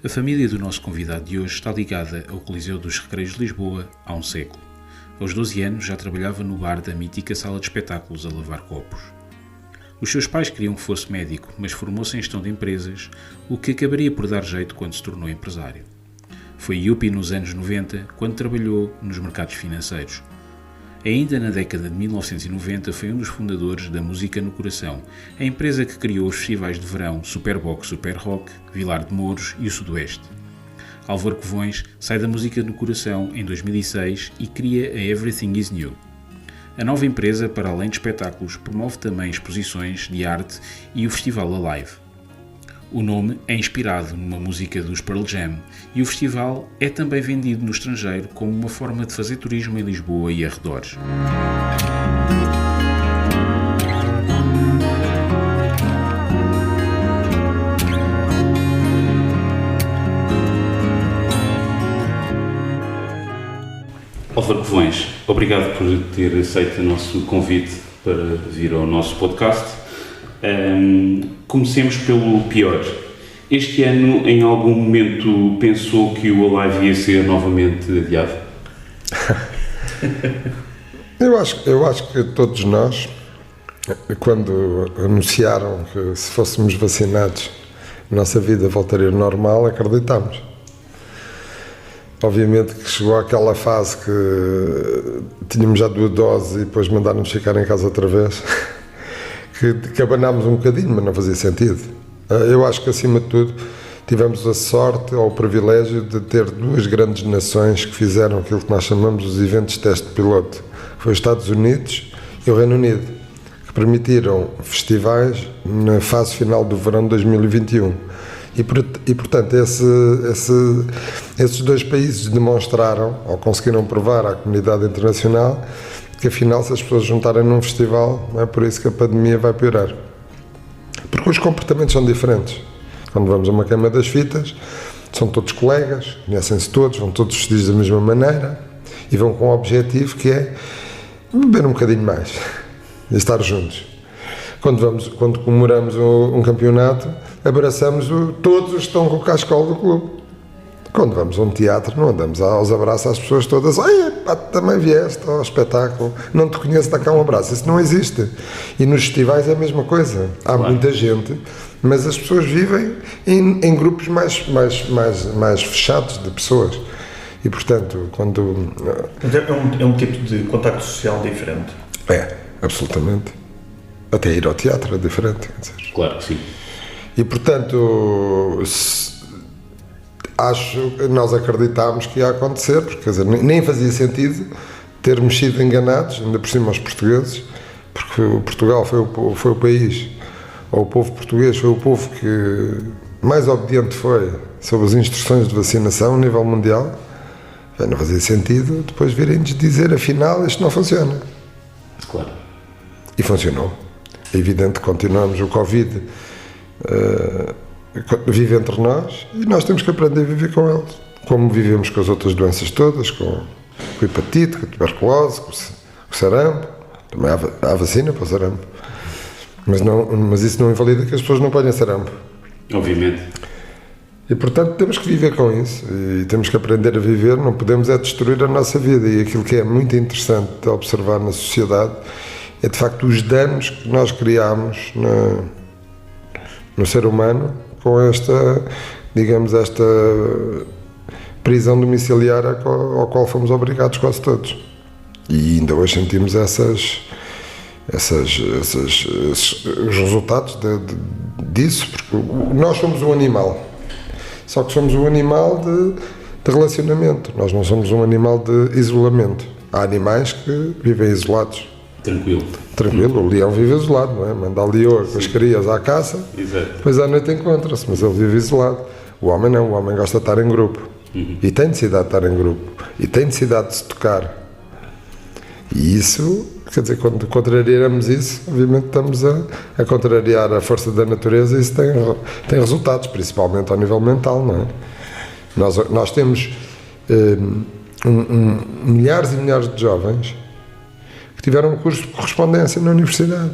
A família do nosso convidado de hoje está ligada ao Coliseu dos Recreios de Lisboa há um século. Aos 12 anos já trabalhava no bar da mítica sala de espetáculos a lavar copos. Os seus pais queriam que fosse médico, mas formou-se em gestão de empresas, o que acabaria por dar jeito quando se tornou empresário. Foi yuppie nos anos 90, quando trabalhou nos mercados financeiros. Ainda na década de 1990 foi um dos fundadores da Música no Coração, a empresa que criou os festivais de verão Superbox Super Rock, Vilar de Mouros e o Sudoeste. Álvaro Covões sai da Música no Coração em 2006 e cria a Everything is New. A nova empresa, para além de espetáculos, promove também exposições de arte e o Festival Alive. O nome é inspirado numa música dos Pearl Jam e o festival é também vendido no estrangeiro como uma forma de fazer turismo em Lisboa e arredores. Álvaro Covões, obrigado por ter aceito o nosso convite para vir ao nosso podcast. Comecemos pelo pior. Este ano, em algum momento, pensou que o Alive ia ser novamente adiado? Eu acho que todos nós, quando anunciaram que se fôssemos vacinados, a nossa vida voltaria ao normal, acreditámos. Obviamente que chegou àquela fase que tínhamos já 2 doses e depois mandaram-nos ficar em casa outra vez, que abanámos um bocadinho, mas não fazia sentido. Eu acho que, acima de tudo, tivemos a sorte ou o privilégio de ter 2 grandes nações que fizeram aquilo que nós chamamos os eventos de teste piloto. Foi os Estados Unidos e o Reino Unido, que permitiram festivais na fase final do verão de 2021. E portanto, esses 2 países demonstraram, ou conseguiram provar à comunidade internacional, que afinal, se as pessoas juntarem num festival, não é por isso que a pandemia vai piorar. Porque os comportamentos são diferentes. Quando vamos a uma queima das fitas, são todos colegas, conhecem-se todos, vão todos vestidos da mesma maneira e vão com um objetivo que é beber um bocadinho mais e estar juntos. Quando comemoramos um campeonato, abraçamos todos os que estão com o cascol do clube. Quando vamos a um teatro, não andamos aos abraços às pessoas todas. Ai, pá, também vieste ao espetáculo, não te conheço, dá cá um abraço. Isso não existe. E nos festivais é a mesma coisa. Há muita gente, mas as pessoas vivem em grupos mais fechados de pessoas. E, portanto, quando... É um tipo de contacto social diferente. É, absolutamente. Até ir ao teatro é diferente. Quer dizer. Claro que sim. E, portanto... nós acreditámos que ia acontecer, porque quer dizer, nem fazia sentido termos sido enganados, ainda por cima aos portugueses, porque o Portugal foi o país, ou o povo português foi o povo que mais obediente foi sobre as instruções de vacinação a nível mundial. Não fazia sentido depois virem-nos dizer, afinal, isto não funciona. Claro. E funcionou. É evidente que continuamos o Covid... vive entre nós e nós temos que aprender a viver com eles, como vivemos com as outras doenças todas, com hepatite, com a tuberculose, com o sarampo. Também há vacina para o sarampo, mas isso não invalida que as pessoas não ponham sarampo, obviamente. E portanto temos que viver com isso e temos que aprender a viver. Não podemos é destruir a nossa vida. E aquilo que é muito interessante de observar na sociedade é de facto os danos que nós criamos no ser humano com esta prisão domiciliar ao qual fomos obrigados quase todos. E ainda hoje sentimos esses resultados disso, porque nós somos um animal, só que somos um animal de relacionamento, nós não somos um animal de isolamento. Há animais que vivem isolados. Tranquilo, o leão vive isolado, não é? Manda a leoa com as crias à caça, exato. Depois à noite encontra-se, mas ele vive isolado. O homem não, o homem gosta de estar em grupo. E tem necessidade de estar em grupo. E tem necessidade de se tocar. E isso, quer dizer, quando contrariamos isso, obviamente estamos a contrariar a força da natureza e isso tem resultados, principalmente ao nível mental, não é? Nós temos milhares e milhares de jovens que tiveram um curso de correspondência na universidade.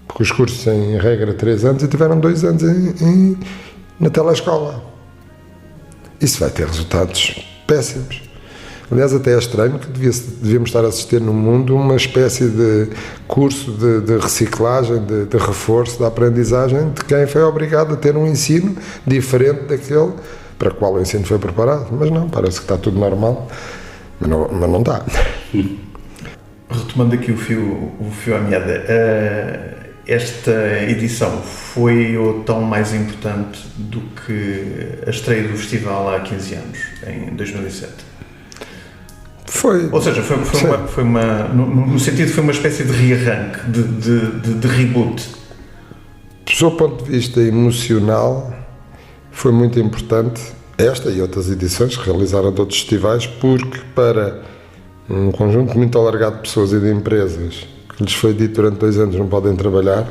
Porque os cursos têm, em regra, 3 anos e tiveram 2 anos na telescola. isso vai ter resultados péssimos. Aliás, até é estranho que devíamos estar a assistir no mundo uma espécie de curso de reciclagem, de reforço da aprendizagem de quem foi obrigado a ter um ensino diferente daquele para o qual o ensino foi preparado. Mas não, parece que está tudo normal, mas não está. Retomando aqui o fio à meada, esta edição foi ou tão mais importante do que a estreia do festival há 15 anos, em 2007? Foi. Ou seja, foi uma no sentido, foi uma espécie de rearranque, de reboot. Do seu ponto de vista emocional, foi muito importante esta e outras edições que realizaram de outros festivais, porque para um conjunto muito alargado de pessoas e de empresas que lhes foi dito durante 2 anos não podem trabalhar,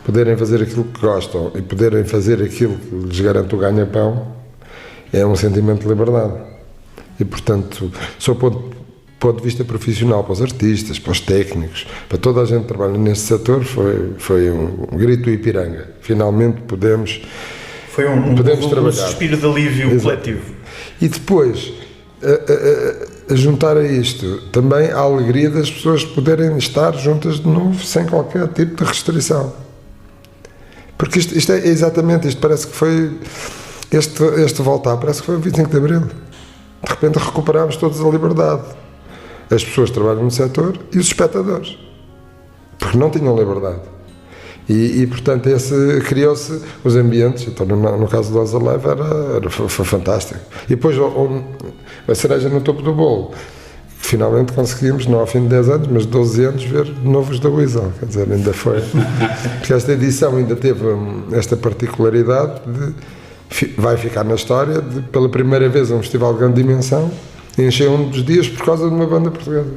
poderem fazer aquilo que gostam e poderem fazer aquilo que lhes garante o ganha-pão, é um sentimento de liberdade. E, portanto, do seu ponto de vista profissional, para os artistas, para os técnicos, para toda a gente que trabalha neste setor, foi um grito do Ipiranga. Finalmente podemos trabalhar. Um suspiro de alívio coletivo. E depois, a juntar a isto, também a alegria das pessoas poderem estar juntas de novo, sem qualquer tipo de restrição. Porque isto é exatamente isto, parece que foi, este voltar, parece que foi o 25 de Abril. De repente recuperámos todos a liberdade. As pessoas que trabalham no setor e os espectadores. Porque não tinham liberdade. E portanto, criou-se os ambientes. Então, no caso do Osa Live, foi fantástico. E depois, a cereja no topo do bolo. Finalmente conseguimos, não ao fim de 10 anos, mas 12 anos, ver novos da Weasel. Quer dizer, ainda foi. Porque esta edição ainda teve esta particularidade vai ficar na história de, pela primeira vez, um festival de grande dimensão encheu um dos dias por causa de uma banda portuguesa.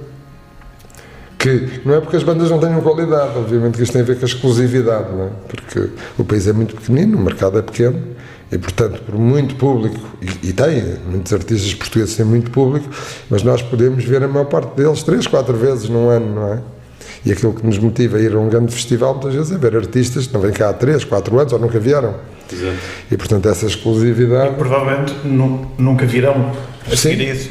Que não é porque as bandas não tenham qualidade, obviamente que isto tem a ver com a exclusividade, não é? Porque o país é muito pequenino, o mercado é pequeno e, portanto, por muito público, e tem, muitos artistas portugueses têm muito público, mas nós podemos ver a maior parte deles 3, 4 vezes num ano, não é? E aquilo que nos motiva a ir a um grande festival, muitas vezes, é ver artistas que não vêm cá há 3, 4 anos ou nunca vieram. Exato. E, portanto, essa exclusividade... E provavelmente nunca virão a seguir isso.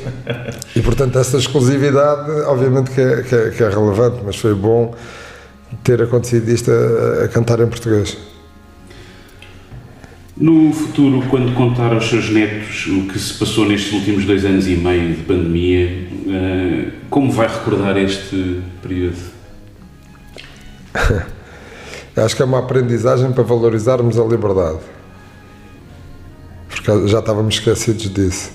E, portanto, essa exclusividade, obviamente que é relevante, mas foi bom ter acontecido isto a cantar em português. No futuro, quando contar aos seus netos o que se passou nestes últimos 2 anos e meio de pandemia, como vai recordar este período? Acho que é uma aprendizagem para valorizarmos a liberdade, porque já estávamos esquecidos disso,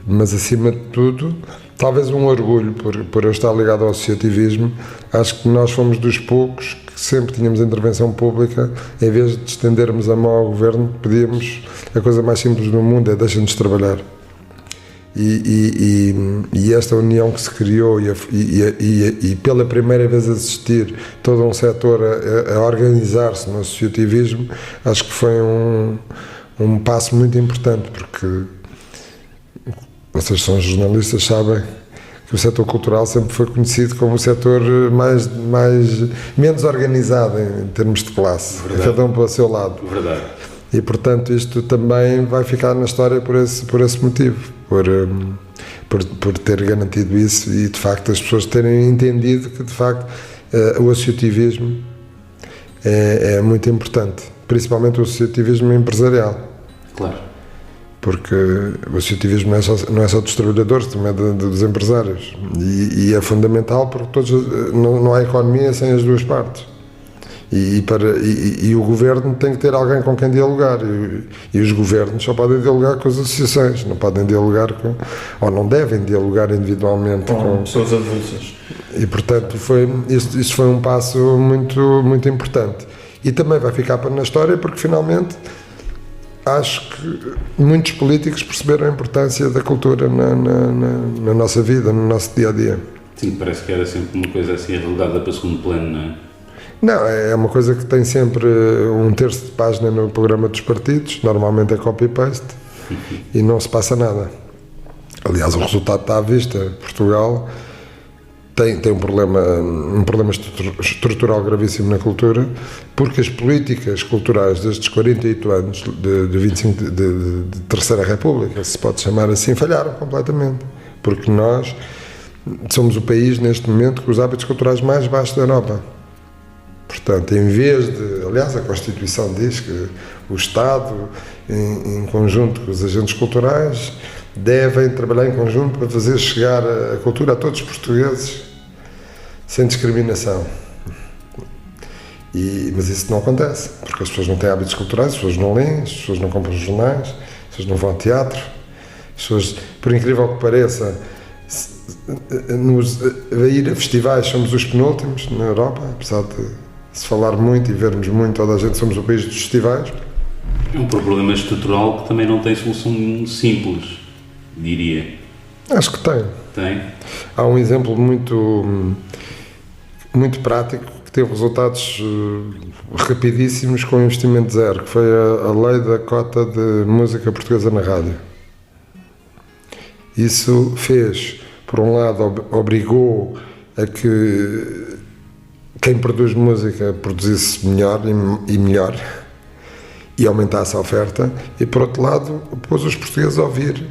mas acima de tudo talvez um orgulho por eu estar ligado ao associativismo. Acho que nós fomos dos poucos que sempre tínhamos intervenção pública, em vez de estendermos a mão ao governo, pedíamos a coisa mais simples do mundo, é deixem-nos trabalhar. E esta união que se criou e pela primeira vez assistir todo um setor a organizar-se no associativismo, acho que foi um passo muito importante, porque vocês são jornalistas, sabem que o setor cultural sempre foi conhecido como o setor menos organizado em termos de classe. Verdade. Cada um para o seu lado. Verdade. E, portanto, isto também vai ficar na história por esse motivo, por ter garantido isso e, de facto, as pessoas terem entendido que, de facto, o associativismo é muito importante, principalmente o associativismo empresarial. Claro. Porque o associativismo não é só dos trabalhadores, também é dos empresários. E é fundamental porque não há economia sem as duas partes. E o governo tem que ter alguém com quem dialogar, e os governos só podem dialogar com as associações, não podem dialogar ou não devem dialogar individualmente com pessoas avulsas. E, portanto, isto foi um passo muito, muito importante, e também vai ficar na história porque finalmente acho que muitos políticos perceberam a importância da cultura na nossa vida, no nosso dia-a-dia. Sim, parece que era sempre uma coisa assim relegada para segundo plano, não é? Não, é uma coisa que tem sempre um terço de página no programa dos partidos, normalmente é copy-paste, e não se passa nada. Aliás, o resultado está à vista. Portugal tem um problema estrutural gravíssimo na cultura, porque as políticas culturais destes 48 anos de 25 de Terceira República, se pode chamar assim, falharam completamente, porque nós somos o país neste momento com os hábitos culturais mais baixos da Europa. Portanto, em vez de, aliás, a Constituição diz que o Estado, em conjunto com os agentes culturais, devem trabalhar em conjunto para fazer chegar a cultura a todos os portugueses, sem discriminação. Mas isso não acontece, porque as pessoas não têm hábitos culturais, as pessoas não leem, as pessoas não compram jornais, as pessoas não vão ao teatro, as pessoas, por incrível que pareça, a ir a festivais somos os penúltimos na Europa, apesar de se falar muito e vermos muito, toda a gente somos o país dos festivais. É um problema estrutural que também não tem solução simples, diria. Acho que tem. Tem? Há um exemplo muito prático que teve resultados rapidíssimos com investimento zero, que foi a lei da cota de música portuguesa na rádio. Isso fez, por um lado, obrigou a que quem produz música produzisse melhor e melhor e aumentasse a oferta, e por outro lado pôs os portugueses a ouvir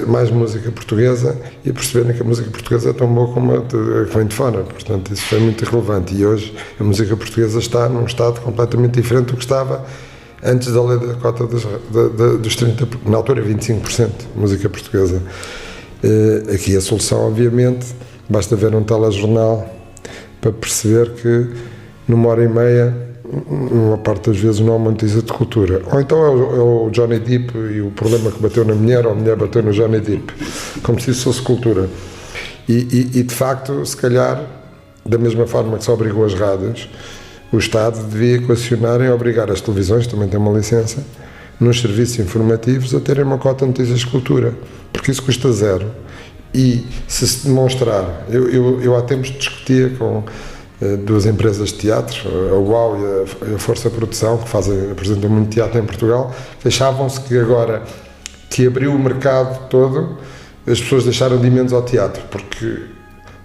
mais música portuguesa e perceberem que a música portuguesa é tão boa como a que vem de fora. Portanto, isso foi muito relevante, e hoje a música portuguesa está num estado completamente diferente do que estava antes da lei da cota dos 30%, na altura 25%, música portuguesa. Aqui a solução, obviamente, basta ver um telejornal para perceber que numa hora e meia, uma parte das vezes, não há uma notícia de cultura. Ou então é o Johnny Depp e o problema que bateu na mulher, ou a mulher bateu no Johnny Depp, como se isso fosse cultura. E de facto, se calhar, da mesma forma que se obrigou as rádios, o Estado devia equacionar em obrigar as televisões, também têm uma licença, nos serviços informativos a terem uma cota de notícias de cultura, porque isso custa zero. E se demonstrar, eu há tempos discutia com duas empresas de teatro, a UAU e a Força Produção, que apresentam muito teatro em Portugal, queixavam-se que agora que abriu o mercado todo, as pessoas deixaram de ir menos ao teatro, porque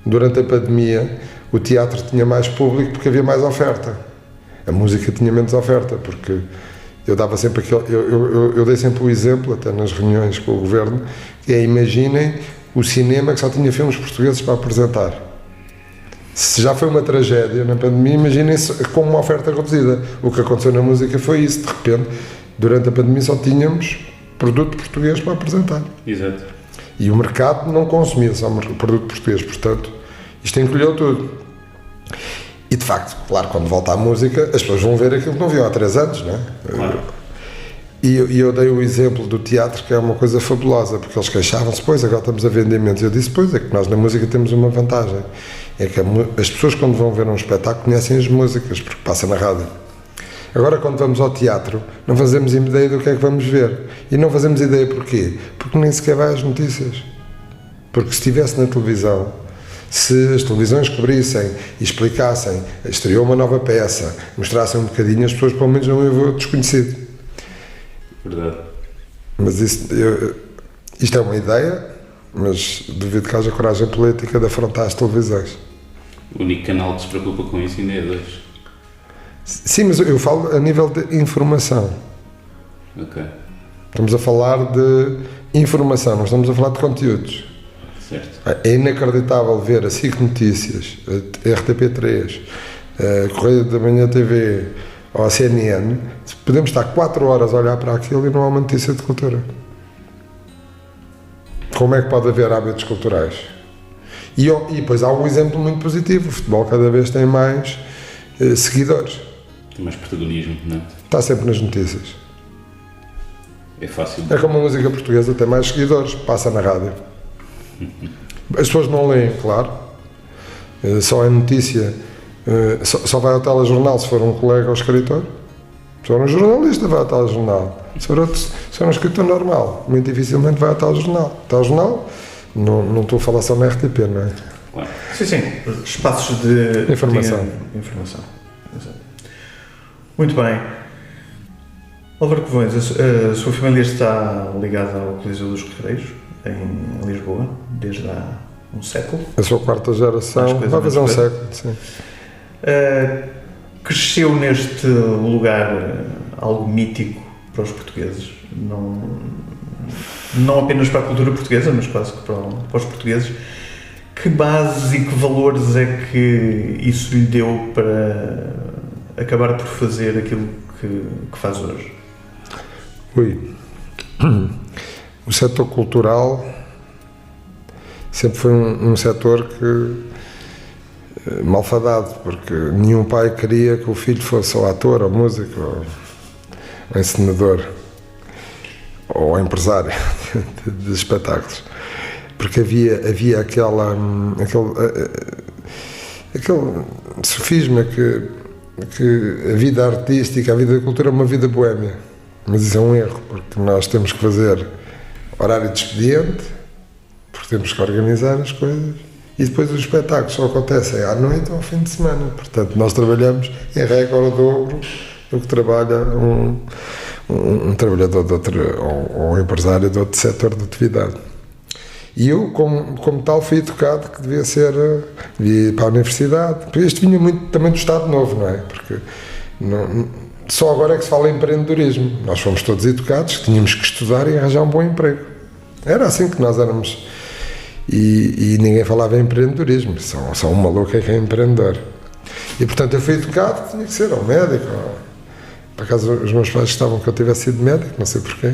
durante a pandemia o teatro tinha mais público porque havia mais oferta, a música tinha menos oferta, porque eu dava sempre eu dei sempre o exemplo, até nas reuniões com o governo, que é, imaginem o cinema que só tinha filmes portugueses para apresentar. Se já foi uma tragédia na pandemia, imaginem-se com uma oferta reduzida. O que aconteceu na música foi isso, de repente, durante a pandemia só tínhamos produto português para apresentar. Exato. E o mercado não consumia só produto português, portanto, isto encolheu tudo. E de facto, claro, quando volta à música, as pessoas vão ver aquilo que não viam há 3 anos, não é? Claro. E eu dei o exemplo do teatro, que é uma coisa fabulosa, porque eles queixavam-se, pois, agora estamos a vender menos. Eu disse, pois, é que nós na música temos uma vantagem, é que as pessoas quando vão ver um espetáculo conhecem as músicas, porque passa na rádio. Agora quando vamos ao teatro, não fazemos ideia do que é que vamos ver. E não fazemos ideia porquê? Porque nem sequer vai às notícias. Porque se estivesse na televisão, se as televisões cobrissem e explicassem, estreou uma nova peça, mostrassem um bocadinho, as pessoas pelo menos não iam ver o desconhecido. Verdade. Mas isto é uma ideia, mas duvido que haja coragem política de afrontar as televisões. O único canal que se preocupa com isso ainda é 2. Sim, mas eu falo a nível de informação. Ok. Estamos a falar de informação, não estamos a falar de conteúdos. Certo. É inacreditável ver a SIC Notícias, a RTP3, a Correio da Manhã TV ou a CNN, podemos estar 4 horas a olhar para aquilo e não há uma notícia de cultura. Como é que pode haver hábitos culturais? E depois há um exemplo muito positivo, o futebol cada vez tem mais seguidores. Tem mais protagonismo, não é? Está sempre nas notícias. É fácil. É como a música portuguesa tem mais seguidores, passa na rádio. As pessoas não leem, claro, só é notícia, só vai ao telejornal se for um colega ou escritor. Se for um jornalista vai ao telejornal, se for um escritor normal, muito dificilmente vai ao telejornal. Telejornal, não estou a falar só na RTP, não é? Claro. Sim, espaços de informação. Informação. Exato. Muito bem. Álvaro Covões, a sua família está ligada ao Coliseu dos Recreios, em Lisboa, desde há um século. Eu sou a quarta geração, vai fazer um século, sim. Cresceu neste lugar algo mítico para os portugueses, não apenas para a cultura portuguesa, mas quase que para os portugueses. Que bases e que valores é que isso lhe deu para acabar por fazer aquilo que faz hoje? O setor cultural sempre foi um setor que malfadado, porque nenhum pai queria que o filho fosse ou ator, ou músico, ou encenador, ou empresário de espetáculos, porque havia aquele sofisma que a vida artística, a vida da cultura é uma vida boémia, mas isso é um erro, porque nós temos que fazer horário de expediente, porque temos que organizar as coisas, e depois os espetáculos só acontecem à noite ou ao fim de semana. Portanto, nós trabalhamos em regra ao dobro do que trabalha um trabalhador de outro, ou um empresário de outro setor de atividade. E eu, como tal, fui educado que devia ir para a universidade. Isto vinha muito também do Estado Novo, não é? Porque só agora é que se fala em empreendedorismo. Nós fomos todos educados que tínhamos que estudar e arranjar um bom emprego. Era assim que nós éramos. E ninguém falava em empreendedorismo. Só um maluco é que é empreendedor. E, portanto, eu fui educado que tinha que ser ou médico. Por acaso, os meus pais gostavam que eu tivesse sido médico, não sei porquê.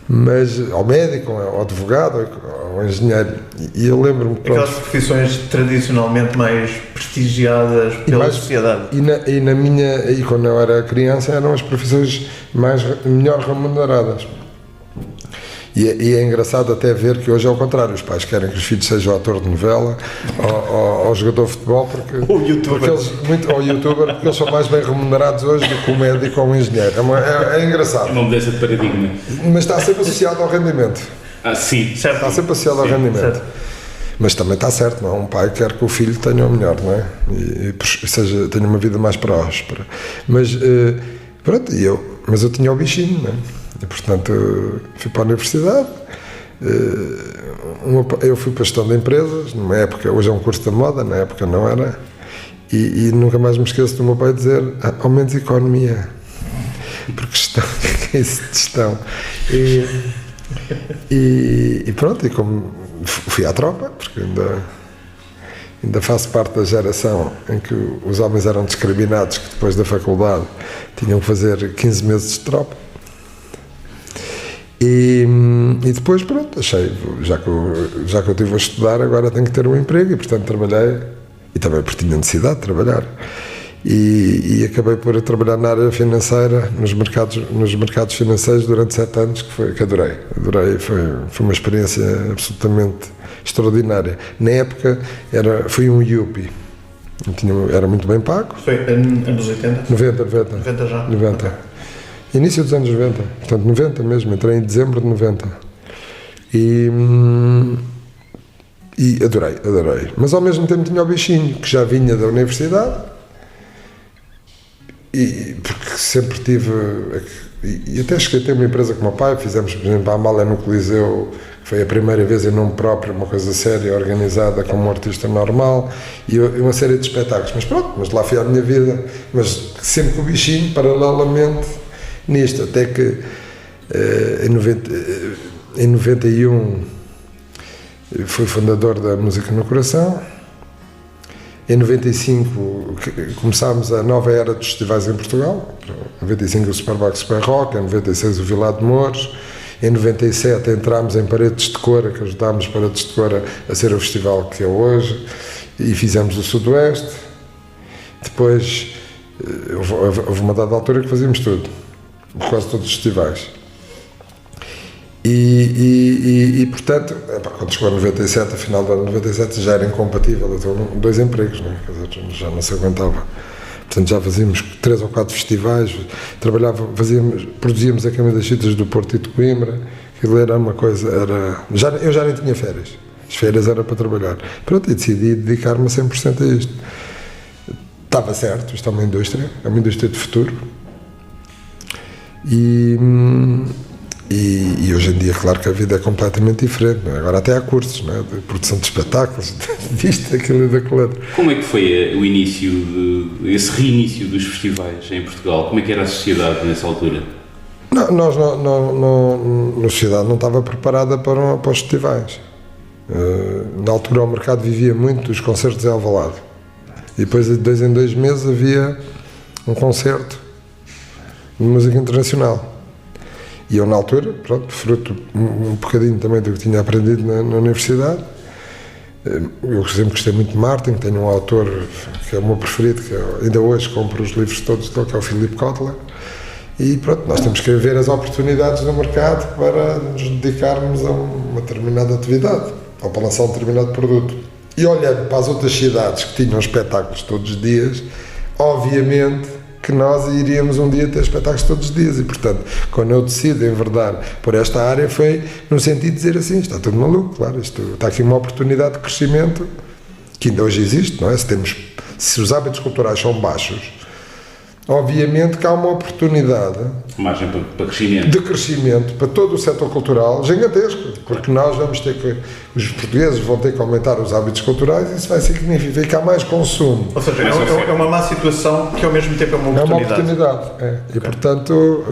Mas, ou médico, ou advogado, ou engenheiro. E eu lembro-me... Aquelas profissões tradicionalmente mais prestigiadas pela sociedade. E quando eu era criança, eram as profissões melhor remuneradas. E é engraçado até ver que hoje é o contrário. Os pais querem que os filhos sejam ator de novela ou jogador de futebol ou youtuber, porque eles são mais bem remunerados hoje do que o médico ou o engenheiro. É engraçado. É uma mudança de paradigma. Mas está sempre associado ao rendimento. Sim, certo. Está sempre associado ao rendimento. Certo. Mas também está certo, não é? Um pai quer que o filho tenha o melhor, não é? E tenha uma vida mais próspera. Mas, pronto, mas eu tinha o bichinho, não é? E, portanto, fui para a universidade, eu fui para a gestão de empresas, numa época, hoje é um curso da moda, na época não era, e nunca mais me esqueço do meu pai dizer, ao menos economia, porque gestão, que é isso de gestão? E pronto, e como fui à tropa, porque ainda faço parte da geração em que os homens eram discriminados, que depois da faculdade tinham que fazer 15 meses de tropa. E depois, pronto, achei, já que eu estive a estudar, agora tenho que ter um emprego, e portanto trabalhei, e também porque tinha necessidade de trabalhar, e acabei por trabalhar na área financeira, nos mercados financeiros durante 7 anos, que adorei, foi uma experiência absolutamente extraordinária. Na época fui um IUPI, era muito bem pago. Foi anos 80? 90 já? 90. Okay. Início dos anos 90, portanto 90 mesmo, entrei em dezembro de 90 e adorei, mas ao mesmo tempo tinha o bichinho, que já vinha da universidade, e porque sempre tive, e até cheguei a ter uma empresa com o meu pai, fizemos, por exemplo, a Amália no Coliseu, que foi a primeira vez em nome próprio, uma coisa séria, organizada como um artista normal, e uma série de espetáculos, mas pronto, mas lá foi a minha vida, mas sempre com o bichinho, paralelamente, nisto, até que em 91 fui fundador da Música no Coração. Em 95 começámos a nova era dos festivais em Portugal. Em 95 o Superbox Super Rock, em 96 o Vilar de Mouros. Em 97 entramos em Paredes de Cora, que ajudámos Paredes de Cora a ser o festival que é hoje, e fizemos o Sudoeste. Depois houve uma dada altura que fazíamos tudo, quase todos os festivais. E portanto, quando chegou a 97, a final do ano 97, já era incompatível, eu tenho 2 empregos, não é? Quer dizer, já não se aguentava. Portanto, já fazíamos 3 ou 4 festivais, produzíamos a Câmara das Citas do Porto e de Coimbra, aquilo era uma coisa, eu já nem tinha férias, as férias era para trabalhar. Pronto, e decidi dedicar-me a 100% a isto. Estava certo, isto é uma indústria de futuro. E E hoje em dia, claro que a vida é completamente diferente, não é? Agora até há cursos, não é? De produção de espetáculos, disto, aquilo e daquilo outro. Como é que foi o início, esse reinício dos festivais em Portugal? Como é que era a sociedade nessa altura? Nós, a sociedade não estava preparada para os festivais. Na altura o mercado vivia muito dos concertos em Alvalade. E depois de 2 em 2 meses havia um concerto de música internacional. E eu na altura, pronto, fruto um bocadinho também do que tinha aprendido na universidade, eu sempre gostei muito de Martin, tenho um autor que é o meu preferido, que ainda hoje compro os livros todos dele, que é o Philip Kotler, e pronto, nós temos que ver as oportunidades no mercado para nos dedicarmos a uma determinada atividade, ou para lançar um determinado produto. E olhando para as outras cidades que tinham espetáculos todos os dias, obviamente que nós iríamos um dia ter espetáculos todos os dias, e portanto, quando eu decido enverdar por esta área, foi no sentido de dizer assim, está tudo maluco, claro, está aqui uma oportunidade de crescimento que ainda hoje existe, não é? Se os hábitos culturais são baixos, obviamente que há uma oportunidade margem para crescimento. De crescimento para todo o setor cultural gigantesco, porque nós vamos ter que, os portugueses vão ter que aumentar os hábitos culturais e isso vai significar mais consumo. Ou seja, é uma má situação que ao mesmo tempo é uma oportunidade. É uma oportunidade, é. Okay. E portanto,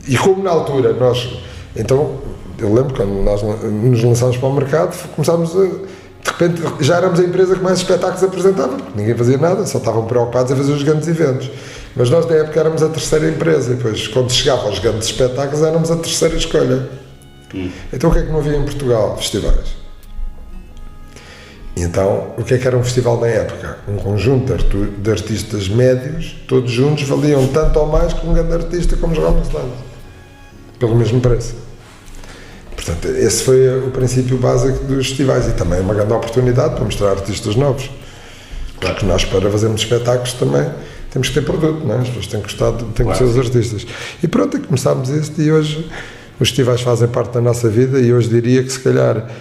e como na altura nós, então, eu lembro quando nós nos lançámos para o mercado, começámos de repente já éramos a empresa que mais espetáculos apresentava, porque ninguém fazia nada, só estavam preocupados a fazer os grandes eventos. Mas nós, na época, éramos a terceira empresa, e depois, quando chegava aos grandes espetáculos, éramos a terceira escolha. Então, o que é que não havia em Portugal? Festivais. E então, o que é que era um festival na época? Um conjunto de artistas médios, todos juntos, valiam tanto ou mais que um grande artista como os Rolling Stones, pelo mesmo preço. Portanto, esse foi o princípio básico dos festivais, e também uma grande oportunidade para mostrar artistas novos. Claro que nós, para fazermos espetáculos, também temos que ter produto, não é? As pessoas têm que gostar, têm que ser os artistas. E pronto, começámos isto, e hoje os festivais fazem parte da nossa vida, e hoje diria que se calhar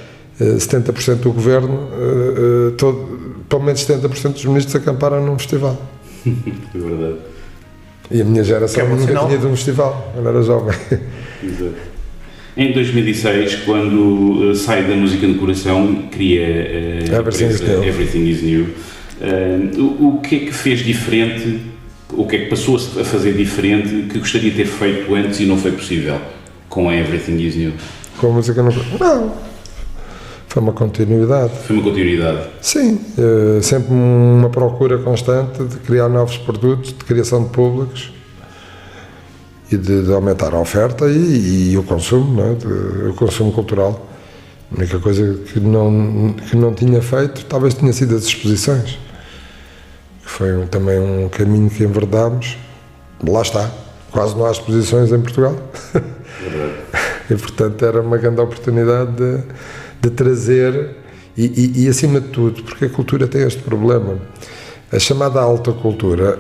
70% do governo, pelo menos 70% dos ministros acamparam num festival. É verdade. E a minha geração nunca tinha ido a um festival, quando era jovem. Exato. Em 2006, quando sai da Música no Coração, cria a empresa Everything is New. O que é que fez diferente, o que é que passou a fazer diferente, que gostaria de ter feito antes e não foi possível com a Everything is New? Com a Música no Coração? Não. Foi uma continuidade. Foi uma continuidade? Sim. Sempre uma procura constante de criar novos produtos, de criação de públicos, e de aumentar a oferta e o consumo, não é? O consumo cultural. A única coisa que não tinha feito, talvez tenha sido as exposições, que foi também um caminho que enverdámos. Lá está, quase não há exposições em Portugal. E portanto era uma grande oportunidade de trazer, e acima de tudo, porque a cultura tem este problema. A chamada alta cultura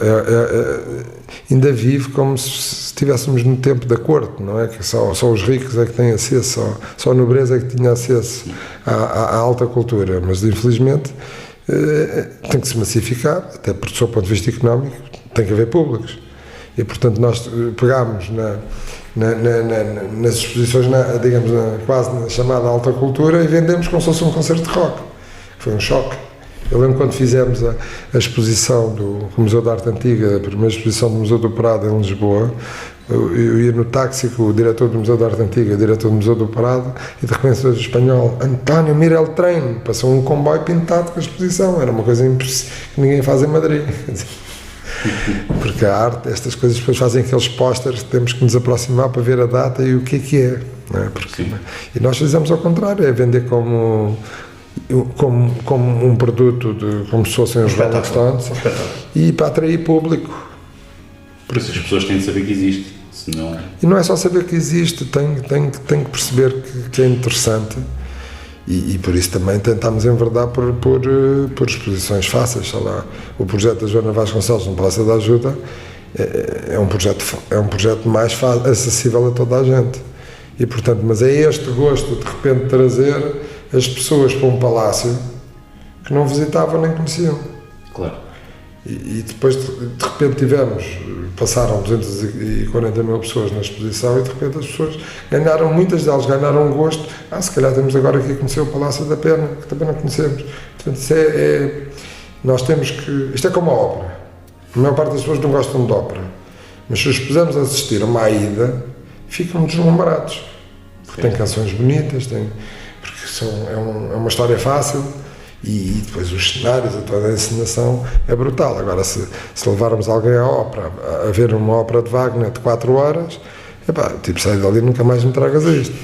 ainda vive como se estivéssemos no tempo da corte, não é? Que só os ricos é que têm acesso, só a nobreza é que tinha acesso à alta cultura, mas infelizmente tem que se massificar, até porque do seu ponto de vista económico tem que haver públicos. E portanto nós pegámos nas exposições, digamos, quase na chamada alta cultura, e vendemos como se fosse um concerto de rock. Foi um choque. Eu lembro quando fizemos a exposição do Museu da Arte Antiga, a primeira exposição do Museu do Prado em Lisboa, eu ia no táxi com o diretor do Museu da Arte Antiga, o diretor do Museu do Prado, e de repente o espanhol, António, mira el trem, passou um comboio pintado com a exposição, era uma coisa impossível que ninguém faz em Madrid. Porque a arte, estas coisas depois fazem aqueles pósteres que temos que nos aproximar para ver a data e o que é, não é? Porque, e nós fizemos ao contrário, é vender como um produto, como se fossem os Rolling Stones, e para atrair público. Por isso as pessoas têm de saber que existe, senão... E não é só saber que existe, tem que perceber que é interessante, e por isso também tentámos enverdar por exposições fáceis. Sei lá, o projeto da Joana Vasconcelos no Palácio da Ajuda é um projeto mais fácil, acessível a toda a gente, e portanto, mas é este gosto de repente trazer as pessoas para um palácio que não visitavam nem conheciam. Claro. E depois de repente passaram 240 mil pessoas na exposição e de repente as pessoas muitas delas ganharam um gosto. Se calhar temos agora aqui a conhecer o Palácio da Pena, que também não conhecemos. Portanto, nós temos que... Isto é como a ópera. A maior parte das pessoas não gostam de ópera. Mas se os pusermos a assistir a uma aida, ficam deslumbrados. Porque tem canções bonitas, porque é uma história fácil. E depois os cenários, toda a encenação é brutal. Agora, se levarmos alguém à ópera, a ver uma ópera de Wagner de 4 horas, sai dali e nunca mais me tragas a isto.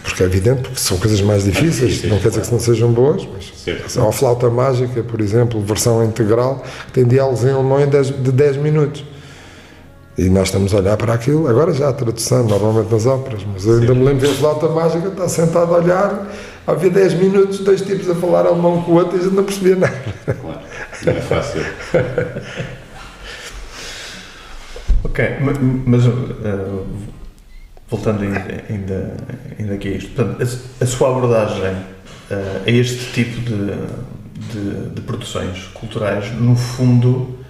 Porque é evidente, porque são coisas mais difíceis, não quer dizer que não sejam boas, mas a Flauta Mágica, por exemplo, versão integral, que tem diálogos em alemão de 10 minutos. E nós estamos a olhar para aquilo, agora já a tradução, normalmente nas óperas, mas eu ainda me lembro de a Flauta Mágica, está sentado a olhar, havia 10 minutos, 2 tipos a falar alemão com o outro e a gente não percebia nada. Claro, não é fácil. Ok, mas voltando ainda aqui a isto, portanto, a sua abordagem a este tipo de produções culturais, no fundo,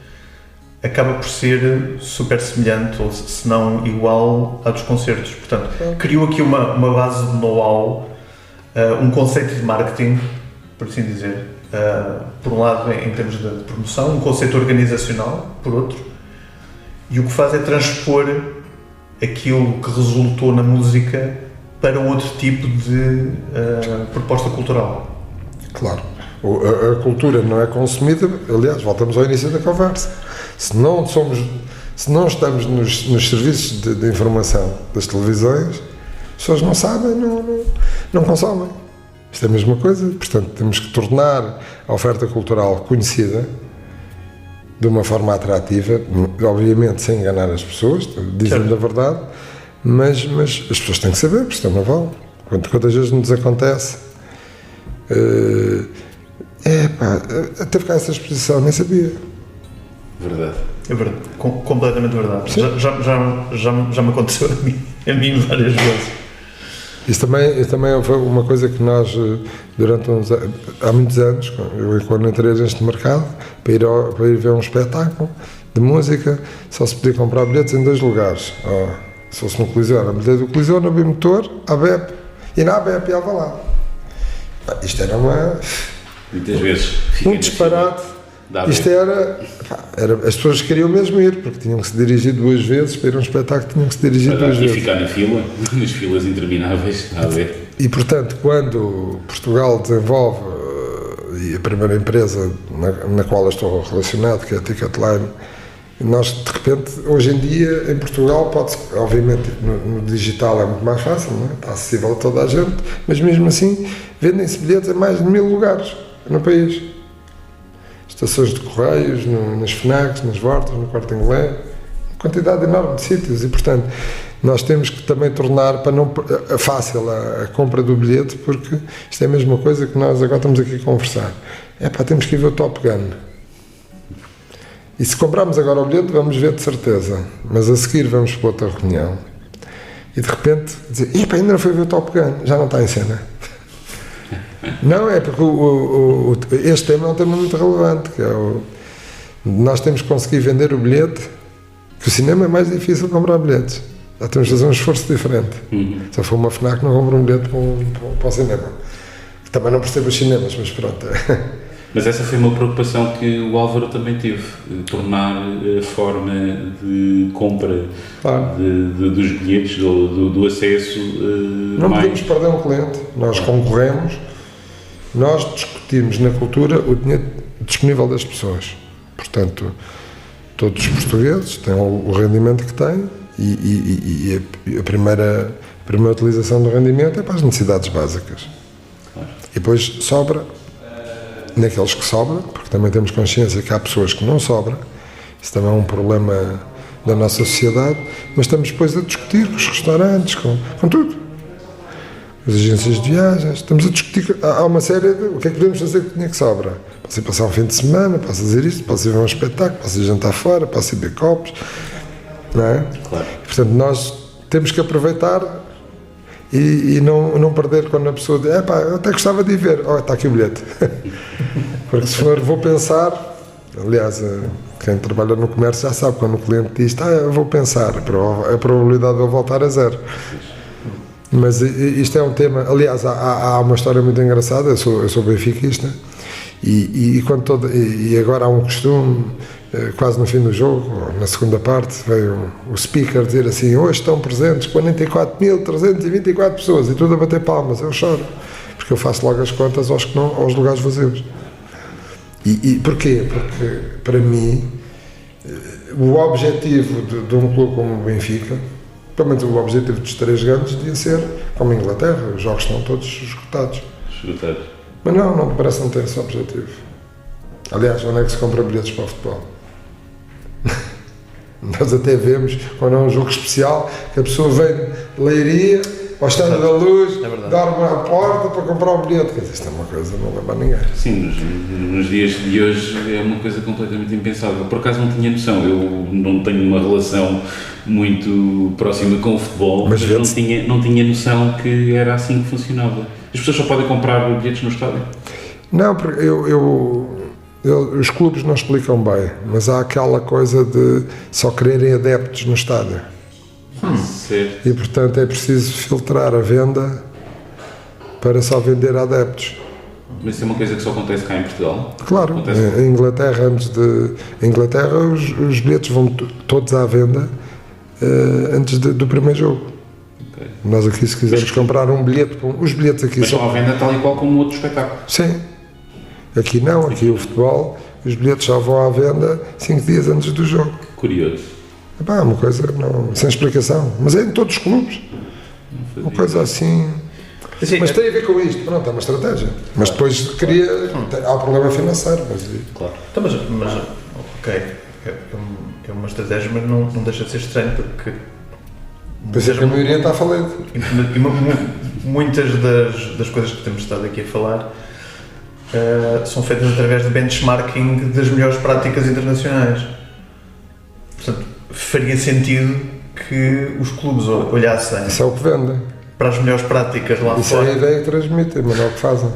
acaba por ser super semelhante, ou se não igual, à dos concertos. Portanto, criou aqui uma base de know-how, um conceito de marketing, por assim dizer, por um lado em termos de promoção, um conceito organizacional, por outro, e o que faz é transpor aquilo que resultou na música para outro tipo de proposta cultural. Claro. A cultura não é consumida, aliás, voltamos ao início da conversa. Se não estamos nos serviços de informação das televisões, as pessoas não sabem, não consomem. Isto é a mesma coisa, portanto, temos que tornar a oferta cultural conhecida de uma forma atrativa, obviamente sem enganar as pessoas, dizendo a verdade, mas as pessoas têm que saber, porque isto não vale. Quantas vezes nos acontece, teve cá essa exposição, nem sabia. Verdade. É verdade, completamente verdade. Já me aconteceu a mim várias vezes. Isso também foi uma coisa que nós, há muitos anos, quando entrei neste mercado, para ir ver um espetáculo de música, só se podia comprar bilhetes em 2 lugares. Se fosse no Coliseu, na bilhete do Coliseu, no Bimotor, à BEP, e na ABEP e Alvalade. Isto era muitas vezes um disparate. Isto era, as pessoas queriam mesmo ir, porque tinham que se dirigir 2 vezes para ir a um espetáculo, tinham que se dirigir 2 vezes. E ficar na fila, nas filas intermináveis, a ver. E portanto, quando Portugal desenvolve, e a primeira empresa na qual eu estou relacionado, que é a Ticketline, nós de repente, hoje em dia, em Portugal, pode-se, obviamente no digital é muito mais fácil, não é? Está acessível a toda a gente, mas mesmo assim, vendem-se bilhetes em mais de 1000 lugares no país. Estações de correios, nas FNACs, nas Vortas, no Corte Inglês, uma quantidade enorme de sítios e, portanto, nós temos que também tornar fácil a compra do bilhete, porque isto é a mesma coisa que nós agora estamos aqui a conversar. Temos que ir ver o Top Gun. E se comprarmos agora o bilhete, vamos ver de certeza, mas a seguir vamos para outra reunião e de repente dizer, ainda não foi ver o Top Gun, já não está em cena. Não, é porque este tema é um tema muito relevante, que é nós temos que conseguir vender o bilhete, que o cinema é mais difícil de comprar bilhetes. Já temos de fazer um esforço diferente. Se eu for uma FNAC, não compro um bilhete para o cinema. Também não percebo os cinemas, mas pronto. Mas essa foi uma preocupação que o Álvaro também teve, tornar a forma de compra dos bilhetes, do acesso não podemos perder um cliente. Nós concorremos, nós discutimos na cultura o dinheiro disponível das pessoas. Portanto, todos os portugueses têm o rendimento que têm e a primeira utilização do rendimento é para as necessidades básicas. E depois sobra naqueles que sobram, porque também temos consciência que há pessoas que não sobram, isso também é um problema da nossa sociedade, mas estamos depois a discutir com os restaurantes, com tudo, as agências de viagens, estamos a discutir, há uma série de o que é que podemos fazer com o dinheiro que sobra. Posso ir passar um fim de semana, posso fazer isto, posso ir ver um espetáculo, posso ir jantar fora, posso ir beber copos, não é? Claro. Portanto, nós temos que aproveitar e não perder quando a pessoa diz, eu até gostava de ir ver, está aqui o bilhete. Porque se for, vou pensar, Aliás, quem trabalha no comércio já sabe, quando o cliente diz, eu vou pensar, a probabilidade de eu voltar é zero. Mas isto é um tema, aliás, há uma história muito engraçada, eu sou benfiquista, e agora há um costume, quase no fim do jogo, na segunda parte, veio o speaker dizer assim, hoje estão presentes 44.324 pessoas, e tudo a bater palmas, eu choro, porque eu faço logo as contas aos lugares vazios. E porquê? Porque, para mim, o objetivo de um clube como o Benfica, pelo menos o objetivo dos 3 grandes, devia ser, como a Inglaterra, os jogos estão todos esgotados. Mas não parece não ter esse objetivo. Aliás, onde é que se compra bilhetes para o futebol? Nós até vemos, quando é um jogo especial, que a pessoa vem de Leiria, ao Estádio da Luz, dorme à porta para comprar um bilhete. Quer dizer, isto é uma coisa que não leva a ninguém. Sim, nos dias de hoje é uma coisa completamente impensável. Por acaso não tinha noção, eu não tenho uma relação muito próxima com o futebol, mas não tinha noção que era assim que funcionava. As pessoas só podem comprar bilhetes no estádio? Não, porque os clubes não explicam bem, mas há aquela coisa de só quererem adeptos no estádio. Certo. E portanto é preciso filtrar a venda para só vender a adeptos. Mas isso é uma coisa que só acontece cá em Portugal? Claro, em Inglaterra, os bilhetes vão todos à venda antes do primeiro jogo. Okay. Nós aqui, se quisermos comprar um bilhete, os bilhetes aqui são à venda tal e qual como outro espetáculo? Sim. Aqui não, aqui o futebol, os bilhetes só vão à venda 5 dias antes do jogo. Curioso. É uma coisa sem explicação, mas é em todos os clubes. Uma coisa assim. Mas tem a ver com isto, pronto, é uma estratégia. Mas depois há um problema financeiro. Claro. Então, mas ok, é uma estratégia, mas não deixa de ser estranho, porque. Pois é que a maioria está a falar. Muitas das coisas que temos estado aqui a falar são feitas através de benchmarking das melhores práticas internacionais. Portanto, faria sentido que os clubes olhassem. Isso é o que vendem. Para as melhores práticas lá fora. Isso é a ideia que transmitem, mas não é o que fazem.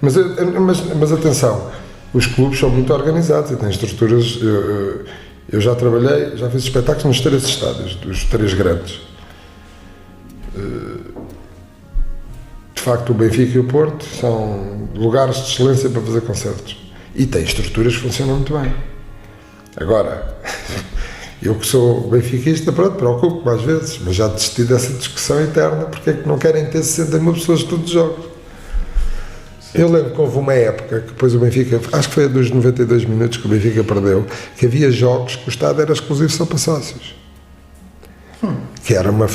Mas atenção, os clubes são muito organizados e têm estruturas. Eu já fiz espetáculos nos 3 estádios, dos 3 grandes. De facto, o Benfica e o Porto são lugares de excelência para fazer concertos. E têm estruturas que funcionam muito bem. Agora, eu que sou benfiquista, preocupo-me às vezes, mas já desisti dessa discussão eterna, porque é que não querem ter 60.000 pessoas de todos os jogos. Eu lembro que houve uma época que depois o Benfica, acho que foi dos 92 minutos que o Benfica perdeu, que havia jogos que o estádio era exclusivo só para sócios. Que era uma,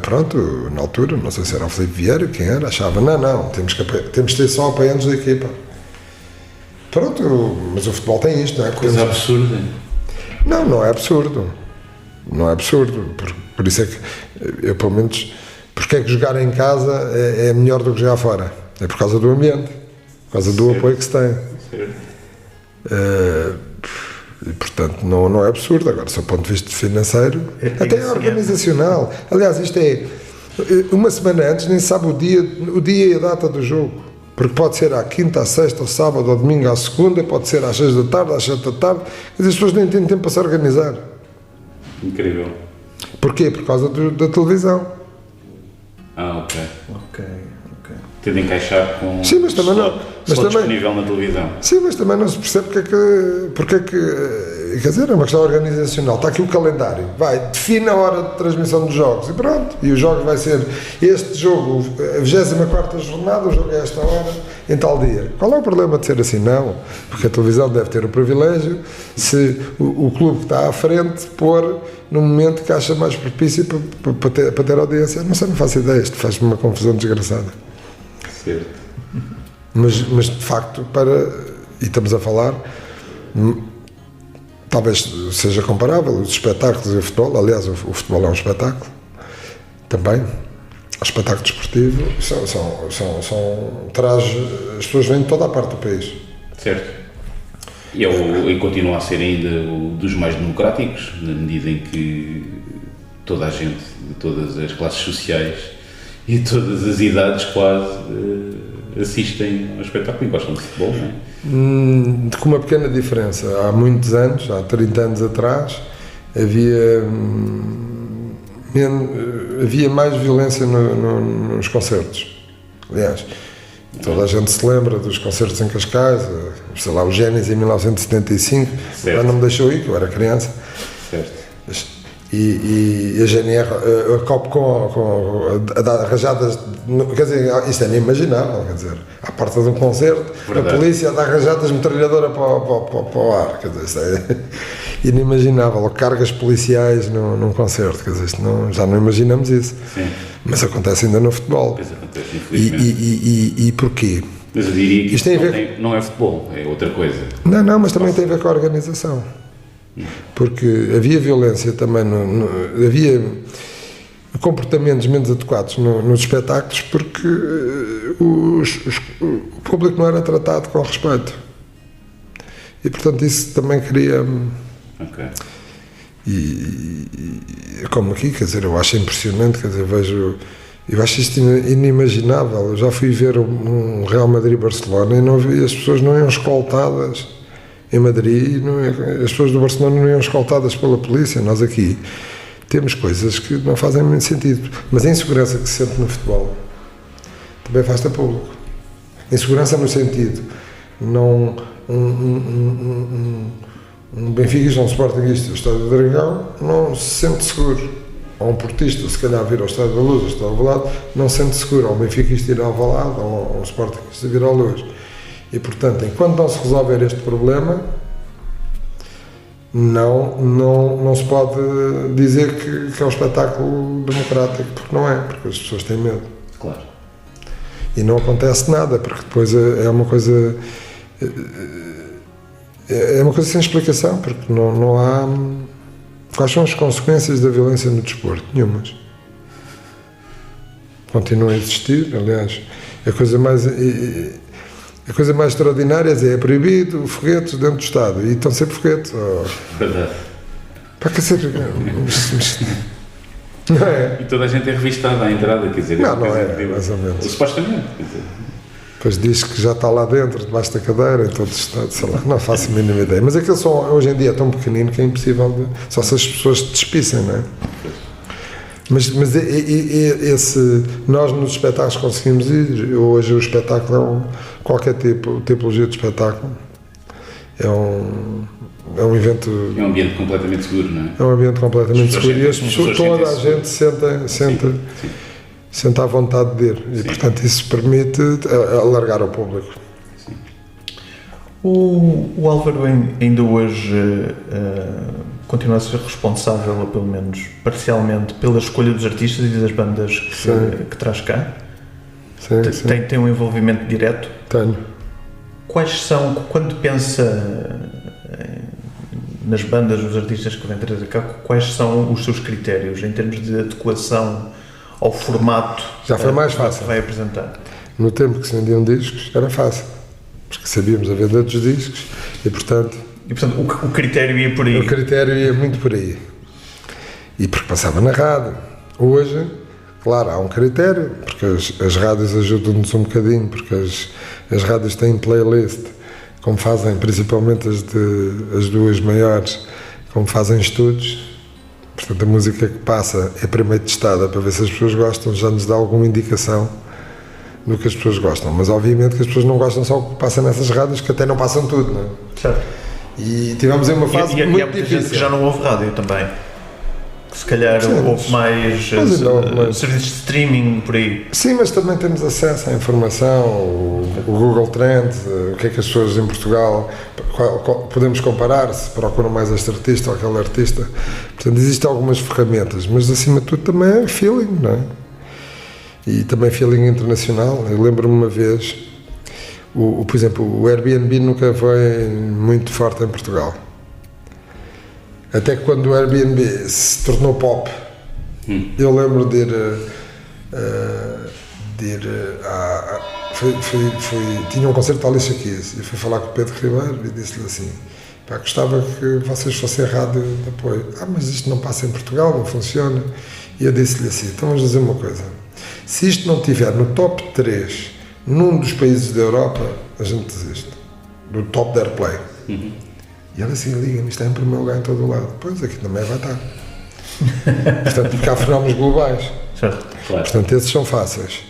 pronto, na altura, não sei se era o Filipe Vieira, quem era, achava, não, temos que ter só apoiantes da equipa. Pronto, mas o futebol tem isto, não é? Coisa absurda. Não é absurdo. Não é absurdo. Por isso é que eu, pelo menos, porque é que jogar em casa é melhor do que jogar fora? É por causa do ambiente, por causa do apoio que se tem. E, portanto, não é absurdo. Agora, do ponto de vista financeiro, até é organizacional. Aliás, isto é uma semana antes, nem se sabe o dia e a data do jogo. Porque pode ser à quinta, à sexta, ao sábado, ao domingo, à segunda, pode ser às 6 da tarde, às 7 da tarde. As pessoas nem têm tempo para se organizar. Incrível. Porquê? Por causa da televisão. Ok. Ter de encaixar com sim, mas também não, mas também, disponível na televisão. Sim, mas também não se percebe porque é que quer dizer, é uma questão organizacional. Está aqui o calendário, define a hora de transmissão dos jogos e pronto. E o jogo vai ser este jogo, a 24ª jornada, o jogo é esta hora, em tal dia. Qual é o problema de ser assim? Não, porque a televisão deve ter o privilégio, se o clube que está à frente pôr no momento que acha mais propício para ter audiência. Não sei, não faço ideia, isto faz-me uma confusão desgraçada. Certo. Mas de facto, e estamos a falar, talvez seja comparável os espetáculos e o futebol. Aliás, o futebol é um espetáculo também. O espetáculo desportivo traz, as pessoas vêm de toda a parte do país. Certo. E continua a ser ainda dos mais democráticos, na medida em que toda a gente, de todas as classes sociais e todas as idades quase assistem ao espetáculo e gostam de futebol, não é? Com uma pequena diferença. Há muitos anos, há 30 anos atrás, havia mais violência nos concertos. Aliás, toda a gente se lembra dos concertos em Cascais, sei lá, o Génis em 1975, já não me deixou ir, que eu era criança. Certo. E a GNR, a COP a dar rajadas, quer dizer, isto é inimaginável, quer dizer, à porta de um concerto, a polícia a dar rajadas de metralhadora para o ar, quer dizer, isto é inimaginável, ou cargas policiais num concerto, quer dizer, isto já não imaginamos isso. Sim. Mas acontece ainda no futebol. Pois acontece, infelizmente. E porquê? Mas eu diria que isto não é futebol, é outra coisa. Não, mas também tem a ver com a organização. Porque havia violência também, havia comportamentos menos adequados nos espetáculos porque o público não era tratado com respeito. E, portanto, isso também cria... Ok. E como aqui, quer dizer, eu acho impressionante, quer dizer, eu acho isto inimaginável. Eu já fui ver um Real Madrid-Barcelona e as pessoas não iam escoltadas em Madrid, as pessoas do Barcelona não iam escoltadas pela polícia. Nós aqui temos coisas que não fazem muito sentido. Mas a insegurança que se sente no futebol também afasta público. Insegurança no sentido, não um benfiquista, um sportinguista do Estádio do Dragão não se sente seguro. Ou um portista, se calhar vir ao Estádio da Luz, ao Estádio do Alvalade, não se sente seguro. Ou um benfiquista ir ao Alvalade, ou um sportinguista vir à Luz. E, portanto, enquanto não se resolver este problema, não se pode dizer que é um espetáculo democrático, porque não é, porque as pessoas têm medo. Claro. E não acontece nada, porque depois é uma coisa sem explicação, porque não há... Quais são as consequências da violência no desporto? Nenhumas. Continua a existir, aliás, a coisa mais extraordinária é proibido foguetes dentro do Estado, e estão sempre foguetes. Verdade. Para que ser... Não é? E toda a gente é revistada à entrada, quer dizer... Não é, mais ou menos. Supostamente, quer dizer... Depois diz que já está lá dentro, debaixo da cadeira, em todo o Estado, sei lá, não faço a mínima ideia. Mas aquele som hoje em dia é tão pequenino que é impossível só se as pessoas se despissem, não é? Mas nós nos espetáculos conseguimos ir. Hoje o espetáculo qualquer tipologia de espetáculo é um evento... É um ambiente completamente seguro, não é? É um ambiente completamente seguro e as pessoas, toda a gente sente à vontade de ir. E, portanto, isso permite alargar o público. Sim. O Álvaro ainda hoje continua a ser responsável, ou pelo menos parcialmente, pela escolha dos artistas e das bandas que traz cá? Sim. Tem um envolvimento direto? Tenho. Quais são, quando pensa nas bandas, nos artistas que vêm trazer cá, quais são os seus critérios em termos de adequação ao formato? Já foi mais fácil. Que vai apresentar? No tempo que se vendiam discos, era fácil, porque sabíamos a venda dos discos e, portanto, o critério ia por aí? O critério ia muito por aí. E porque passava na rádio. Hoje, claro, há um critério, porque as rádios ajudam-nos um bocadinho, porque as rádios têm playlist, como fazem principalmente as duas maiores, como fazem estudos. Portanto, a música que passa é primeiro testada para ver se as pessoas gostam, já nos dá alguma indicação do que as pessoas gostam. Mas, obviamente, que as pessoas não gostam só o que passa nessas rádios, que até não passam tudo, não é? Certo. E tivemos aí uma fase muito há muita difícil. Gente que já não ouve rádio também. Que se calhar houve mais serviços de streaming por aí. Sim, mas também temos acesso à informação, o Google Trends, o que é que as pessoas em Portugal podemos comparar, se procuram mais este artista ou aquele artista. Portanto, existem algumas ferramentas, mas acima de tudo também é feeling, não é? E também feeling internacional. Eu lembro-me uma vez, por exemplo, o Airbnb nunca foi muito forte em Portugal. Até que quando o Airbnb se tornou pop, eu lembro de ir tinha um concerto da Alicia Keys e fui falar com o Pedro Ribeiro e disse-lhe assim: pá, gostava que vocês fossem rádio de apoio. Mas isto não passa em Portugal, não funciona. E eu disse-lhe assim: então vamos dizer uma coisa, se isto não estiver no top 3 num dos países da Europa a gente desiste, do top da Airplay. E ele assim liga-me, isto é em primeiro lugar em todo o lado. Pois, aqui também vai estar. Portanto, porque há fenómenos globais. Certo. Claro. Portanto, esses são fáceis.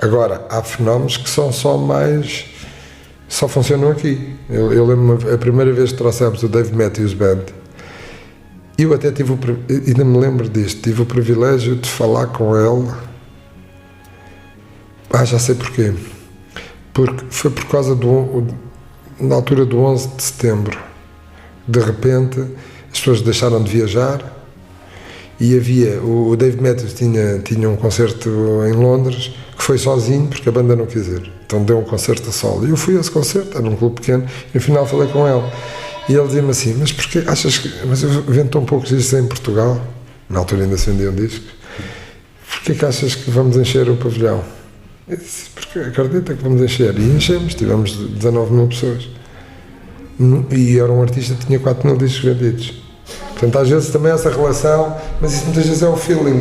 Agora, há fenómenos que são só funcionam aqui. Eu lembro-me, a primeira vez que trouxemos o Dave Matthews Band, eu até ainda me lembro disto, tive o privilégio de falar com ele. Já sei porquê. Porque foi por causa na altura do 11 de setembro. De repente, as pessoas deixaram de viajar e o Dave Matthews tinha um concerto em Londres que foi sozinho porque a banda não quis ir. Então deu um concerto a solo. E eu fui a esse concerto, era num clube pequeno, e no final falei com ele. E ele dizia-me assim, mas porquê achas que... Mas eu vendo tão poucos discos em Portugal, na altura ainda se vendiam discos, porquê que achas que vamos encher o pavilhão? Eu disse, porque acredita que vamos encher. E enchemos, tivemos 19 mil pessoas. E era um artista que tinha 4 mil discos vendidos. Portanto, às vezes também essa relação, mas isso muitas vezes é o feeling,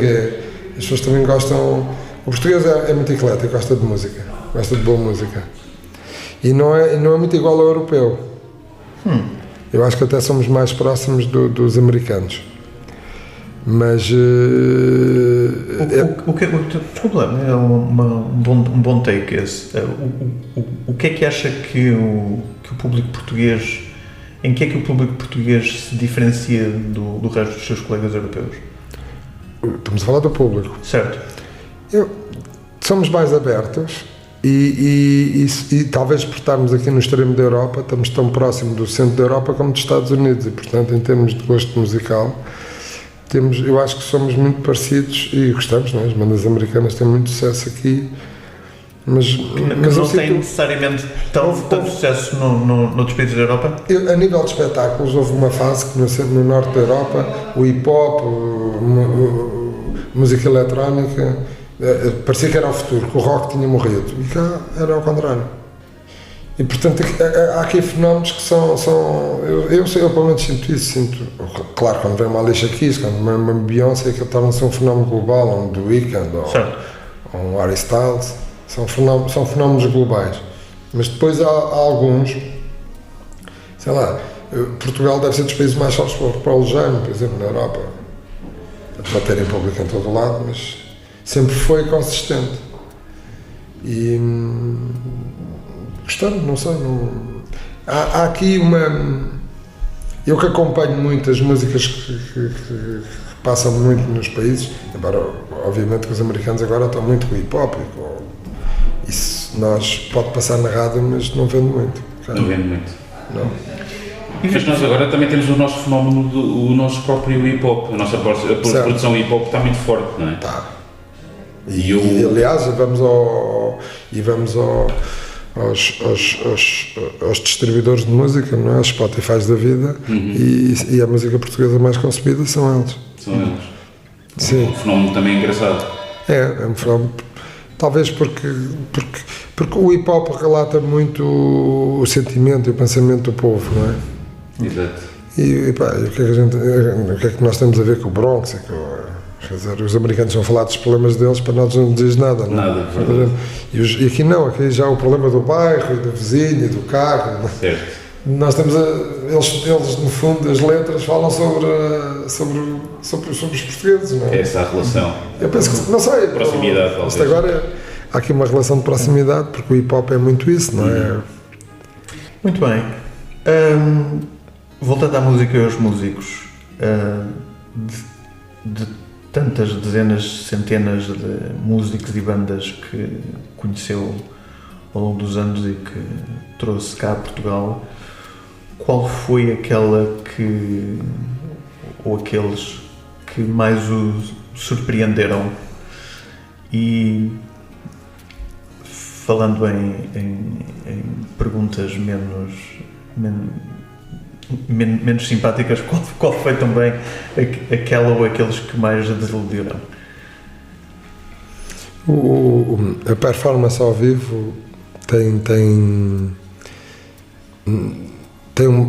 as pessoas também gostam... O português é muito eclético, gosta de música, gosta de boa música. E não é muito igual ao europeu. Eu acho que até somos mais próximos dos americanos. Mas... Desculpa, é um bom take esse. O que é que acha que o público português... Em que é que o público português se diferencia do resto dos seus colegas europeus? Estamos a falar do público. Certo. Somos mais abertos e talvez por estarmos aqui no extremo da Europa, estamos tão próximo do centro da Europa como dos Estados Unidos e, portanto, em termos de gosto musical, eu acho que somos muito parecidos e gostamos, não é? As bandas americanas têm muito sucesso aqui, mas não tem necessariamente tanto sucesso noutros países da Europa? A nível de espetáculos, houve uma fase que no norte da Europa, o hip-hop, música eletrónica, parecia que era o futuro, que o rock tinha morrido, e cá era ao contrário. E portanto há aqui fenómenos que são eu pelo menos sinto, claro, quando vem uma Alicia Keys, quando vem uma Beyoncé, aquilo torna-se um fenómeno global, um The Weeknd ou um Harry Styles, são fenómenos globais, mas depois há alguns, sei lá, Portugal deve ser dos países mais fortes para o alejandro, por exemplo, na Europa, apesar de terem público em todo o lado, mas sempre foi consistente. E gostando, não sei. Há aqui uma. Eu que acompanho muito as músicas que passam muito nos países, embora, obviamente, que os americanos agora estão muito com hip hop. Isso pode passar na rádio, mas não vende muito. Não vende muito. Não. Mas nós agora também temos o nosso fenómeno, o nosso próprio hip-hop, a nossa produção hip-hop está muito forte, não é? Está. E aliás, vamos aos distribuidores de música, não é? Os Spotify da vida, e a música portuguesa mais consumida são eles. São eles. Sim. Um fenómeno também engraçado. É um fenómeno. Talvez porque o hip-hop relata muito o sentimento e o pensamento do povo, não é? Exato. E o que é que nós temos a ver com o Bronx? Quer dizer, os americanos vão falar dos problemas deles, para nós não diz nada, não é? Nada. E aqui não, aqui já o problema do bairro, do vizinho, do carro. Certo. Nós temos eles no fundo, as letras falam sobre os portugueses, não é? Essa é a relação. Eu penso que, não sei. Proximidade, talvez. Isto agora há aqui uma relação de proximidade, porque o hip-hop é muito isso, não é? Muito bem. Voltando à música e aos músicos, de tantas dezenas, centenas de músicos e bandas que conheceu ao longo dos anos e que trouxe cá a Portugal, qual foi aquela ou aqueles que mais o surpreenderam? E falando em perguntas menos simpáticas, qual foi também aquela ou aqueles que mais desiludiram? A performance ao vivo tem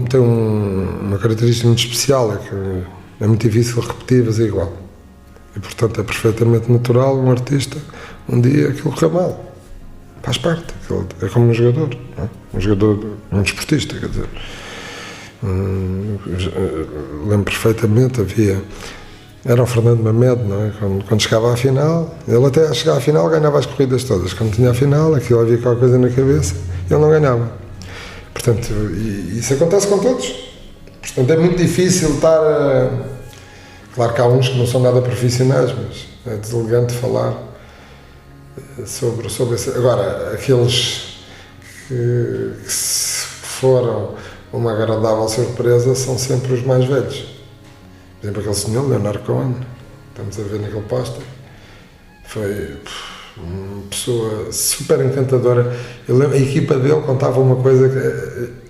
uma característica muito especial, é que é muito difícil repetir, mas é igual. E portanto é perfeitamente natural um artista um dia aquilo correr mal. faz parte, é como um jogador, não é? Um jogador, um desportista, quer dizer. Lembro perfeitamente, era o Fernando Mamed, não é? Quando chegava à final, ele até a chegar à final ganhava as corridas todas. Quando tinha a final, aquilo havia qualquer coisa na cabeça, ele não ganhava. Portanto, isso acontece com todos. Portanto, é muito difícil estar Claro que há uns que não são nada profissionais, mas é deselegante falar sobre esse. Agora, aqueles que foram uma agradável surpresa são sempre os mais velhos. Por exemplo, aquele senhor, Leonardo Cohen, estamos a ver naquele póster, foi uma pessoa super encantadora. A equipa dele contava uma coisa que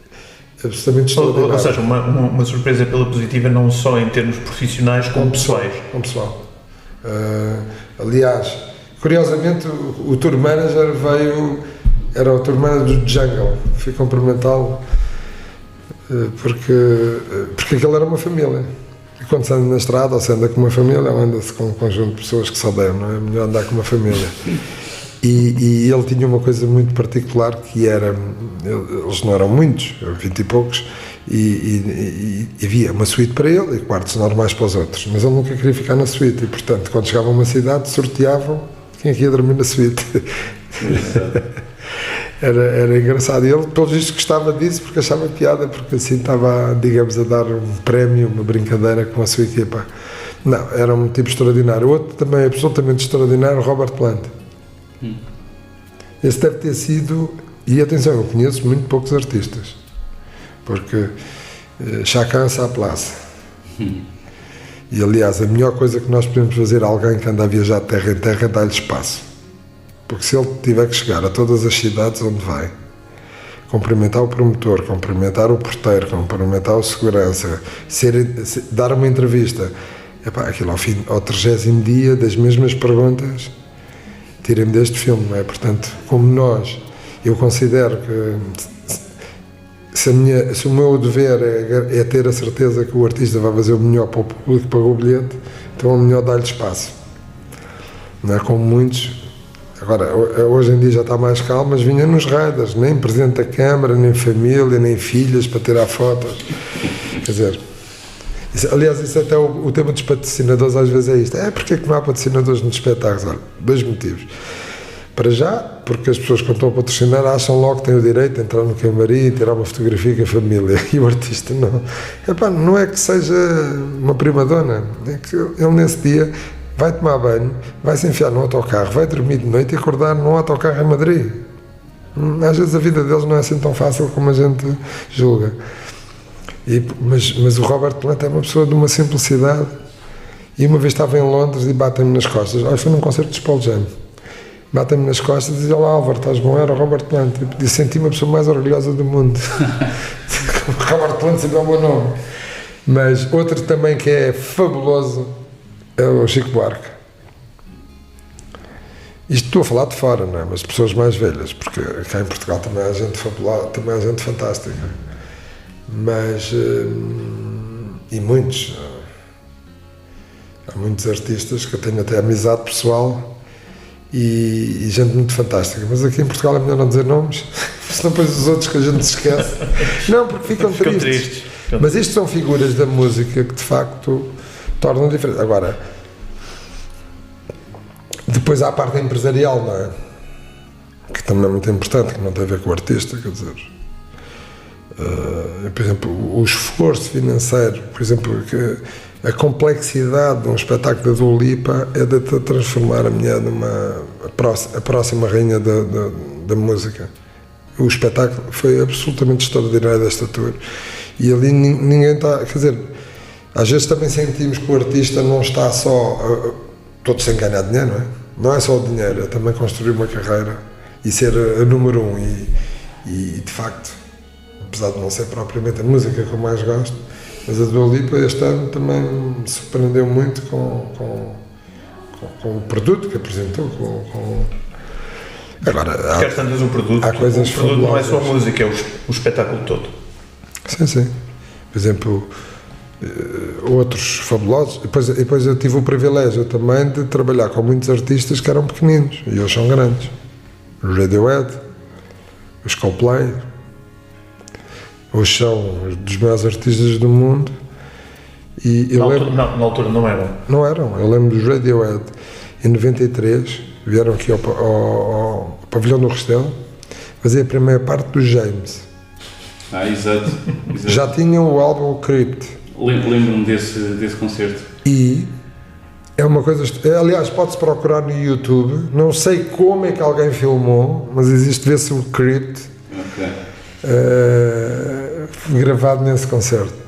absolutamente extraordinária. Ou seja, uma surpresa pela positiva não só em termos profissionais, como pessoais. Como pessoal. Aliás, curiosamente, o tour manager era o tour manager do Jungle. Fui cumprimentá-lo porque aquilo era uma família. E quando se anda na estrada ou se anda com uma família, ou anda-se com um conjunto de pessoas que se odeiam, não é? É melhor andar com uma família. E ele tinha uma coisa muito particular que era, eles não eram muitos, 20 e poucos, e havia uma suíte para ele e quartos normais para os outros, mas ele nunca queria ficar na suíte e, portanto, quando chegava a uma cidade, sorteavam quem é que ia dormir na suíte. Era engraçado, e ele, pelo visto, gostava disso porque achava piada, porque assim estava, digamos, a dar um prémio, uma brincadeira com a sua equipa. Não, era um tipo extraordinário. Outro também absolutamente extraordinário, Robert Plant. Esse deve ter sido, e atenção, eu conheço muito poucos artistas, porque chacun sa place. E aliás, a melhor coisa que nós podemos fazer a alguém que anda a viajar de terra em terra é dar-lhe espaço, porque se ele tiver que chegar a todas as cidades onde vai, cumprimentar o promotor, cumprimentar o porteiro, cumprimentar o segurança, dar uma entrevista, aquilo ao 30º dia das mesmas perguntas, tirem-me deste filme, não é? Portanto, como eu considero que se o meu dever é ter a certeza que o artista vai fazer o melhor para o público que pagou o bilhete, então é melhor dar-lhe espaço. Não é como muitos. Agora, hoje em dia já está mais calmo, mas vinha nos raiders, nem presidente da Câmara, nem família, nem filhas para tirar fotos. Quer dizer, aliás, isso até o tema dos patrocinadores às vezes é isto. Porque é que não há patrocinadores nos espetáculos? Olha, 2 motivos. Para já, porque as pessoas quando estão a patrocinar acham logo que têm o direito de entrar no camarim e tirar uma fotografia com a família. E o artista não. Não é que seja uma primadona, é que ele nesse dia vai tomar banho, vai se enfiar no autocarro, vai dormir de noite e acordar num autocarro em Madrid. Às vezes a vida deles não é assim tão fácil como a gente julga. Mas o Robert Plant é uma pessoa de uma simplicidade. E uma vez estava em Londres e bate-me nas costas. Foi num concerto de Paul Jam. Bate-me nas costas e diz: olá Álvaro, estás bom? Era o Robert Plant. E senti-me a pessoa mais orgulhosa do mundo. Robert Plant sempre é um bom nome. Mas outro também que é fabuloso é o Chico Buarque. Isto estou a falar de fora, não é? Mas pessoas mais velhas, porque cá em Portugal também há gente fabulosa, também há gente fantástica. Mas e há muitos artistas que eu tenho até amizade pessoal e gente muito fantástica, mas aqui em Portugal é melhor não dizer nomes, senão depois os outros que a gente se esquece, não, porque ficam tristes. Mas isto são figuras da música que de facto tornam diferente. Agora, depois há a parte empresarial, não é? Que também é muito importante, que não tem a ver com o artista, quer dizer, por exemplo, o esforço financeiro, por exemplo, que a complexidade de um espetáculo da Dua Lipa é de transformar a mulher a próxima rainha da música. O espetáculo foi absolutamente extraordinário desta tour e ali ninguém está, quer dizer, às vezes também sentimos que o artista não está só todo sem ganhar dinheiro, não é? Não é só o dinheiro, é também construir uma carreira e ser a número 1 e de facto, apesar de não ser propriamente a música que eu mais gosto, mas a Dua Lipa este ano também me surpreendeu muito com o produto que apresentou. Agora, quer tantas o produto não é só a música, é o espetáculo todo. Sim. Por exemplo, outros fabulosos. E depois eu tive o privilégio também de trabalhar com muitos artistas que eram pequeninos e hoje são grandes. os Radiohead, os Coldplay, hoje são dos maiores artistas do mundo. E na altura não eram. Não eram. Eu lembro dos Radiohead em 93, vieram aqui ao Pavilhão do Restelo fazer a primeira parte do James. Exato. Já tinham o álbum Crypt. Lembro-me desse concerto. E é uma coisa. Aliás, pode-se procurar no YouTube. Não sei como é que alguém filmou, mas existe, vê-se o Crypt gravado nesse concerto.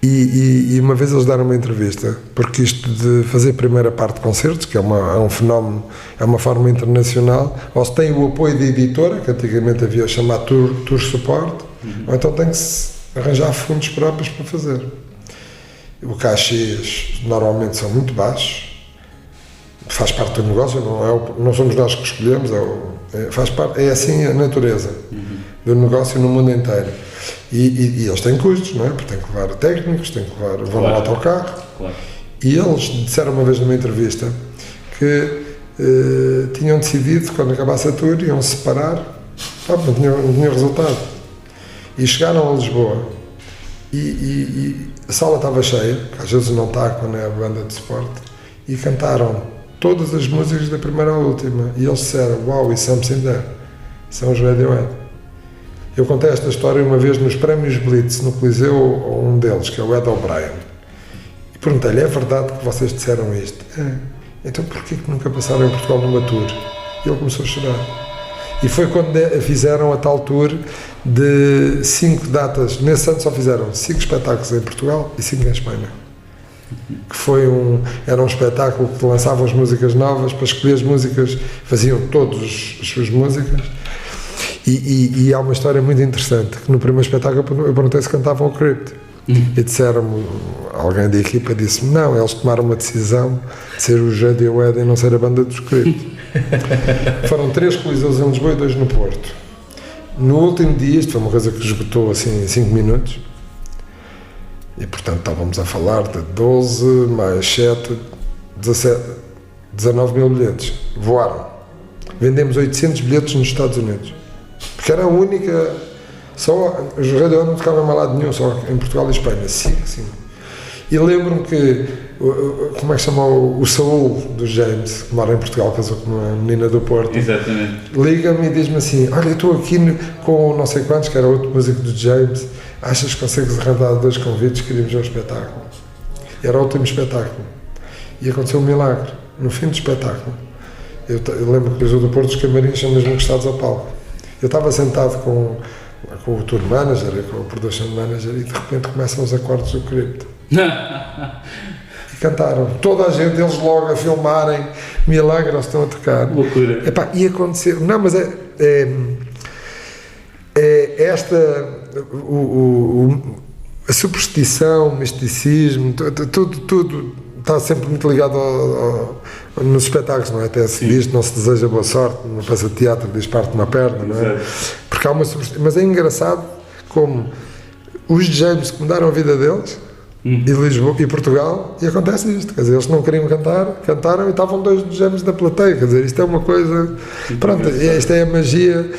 E uma vez eles deram uma entrevista, porque isto de fazer primeira parte de concertos, que é um fenómeno, é uma forma internacional, ou se tem o apoio da editora, que antigamente havia chamado Tour Support, ou então tem que se arranjar fundos próprios para fazer. Os cachês normalmente são muito baixos, faz parte do negócio, não somos nós que escolhemos, faz parte, é assim a natureza do negócio no mundo inteiro. E eles têm custos, não é? Porque têm que levar técnicos, têm que levar vão no autocarro. Claro. E eles disseram uma vez numa entrevista que tinham decidido, quando acabasse a tour, iam separar, não tinha resultado. E chegaram a Lisboa e a sala estava cheia, que às vezes não está quando é a banda de suporte, e cantaram todas as músicas da primeira à última. E eles disseram, wow, is something there. São os Radiohead. Eu contei esta história uma vez nos prémios Blitz, no Coliseu, a um deles, que é o Ed O'Brien. E perguntei-lhe, é verdade que vocês disseram isto? Então porquê que nunca passaram em Portugal numa tour? E ele começou a chorar. E foi quando fizeram a tal tour de 5 datas. Nesse ano só fizeram 5 espetáculos em Portugal e 5 em Espanha. Que era um espetáculo que lançavam as músicas novas, para escolher as músicas, faziam todas as suas músicas. E há uma história muito interessante, que no primeiro espetáculo eu perguntei se cantavam o Crypt. E disseram-me, alguém da equipa disse-me, não, eles tomaram uma decisão de ser o Radiohead e não ser a banda dos Crypt. Foram 3 coliseus em Lisboa e 2 no Porto. No último dia, isto foi uma coisa que esgotou assim em 5 minutos, e portanto estávamos a falar de 12 mais 7, 17, 19 mil bilhetes. Voaram. Vendemos 800 bilhetes nos Estados Unidos. Porque era a única, só os Radiohead não tocavam em lado nenhum, só em Portugal e Espanha, sim. E lembro-me que, como é que se chama o Saúl do James, que mora em Portugal, casou com uma menina do Porto. Exatamente. Liga-me e diz-me assim, olha, eu estou aqui com não sei quantos, que era outro músico do James, achas que consegues arranjar 2 convites, queríamos ver um espetáculo. E era o último espetáculo. E aconteceu um milagre, no fim do espetáculo. Eu lembro que o do Porto, os camarins são mesmo encostados ao palco. Eu estava sentado com o tour manager e com o production manager e de repente começam os acordes do Crypt. E cantaram. Toda a gente, eles logo a filmarem, milagre, eles estão a tocar. Loucura. E aconteceu. Não, mas é esta. A superstição, o misticismo, tudo está sempre muito ligado nos espetáculos, não é? Até se diz, não se deseja boa sorte, não passa de teatro, diz parte de uma perna, não é? Porque há uma superstição. Mas é engraçado como os James que mudaram a vida deles, e Lisboa e Portugal, e acontece isto, quer dizer, eles não queriam cantar, cantaram e estavam 2 dos James da plateia, quer dizer, isto é uma coisa, pronto, esta é a magia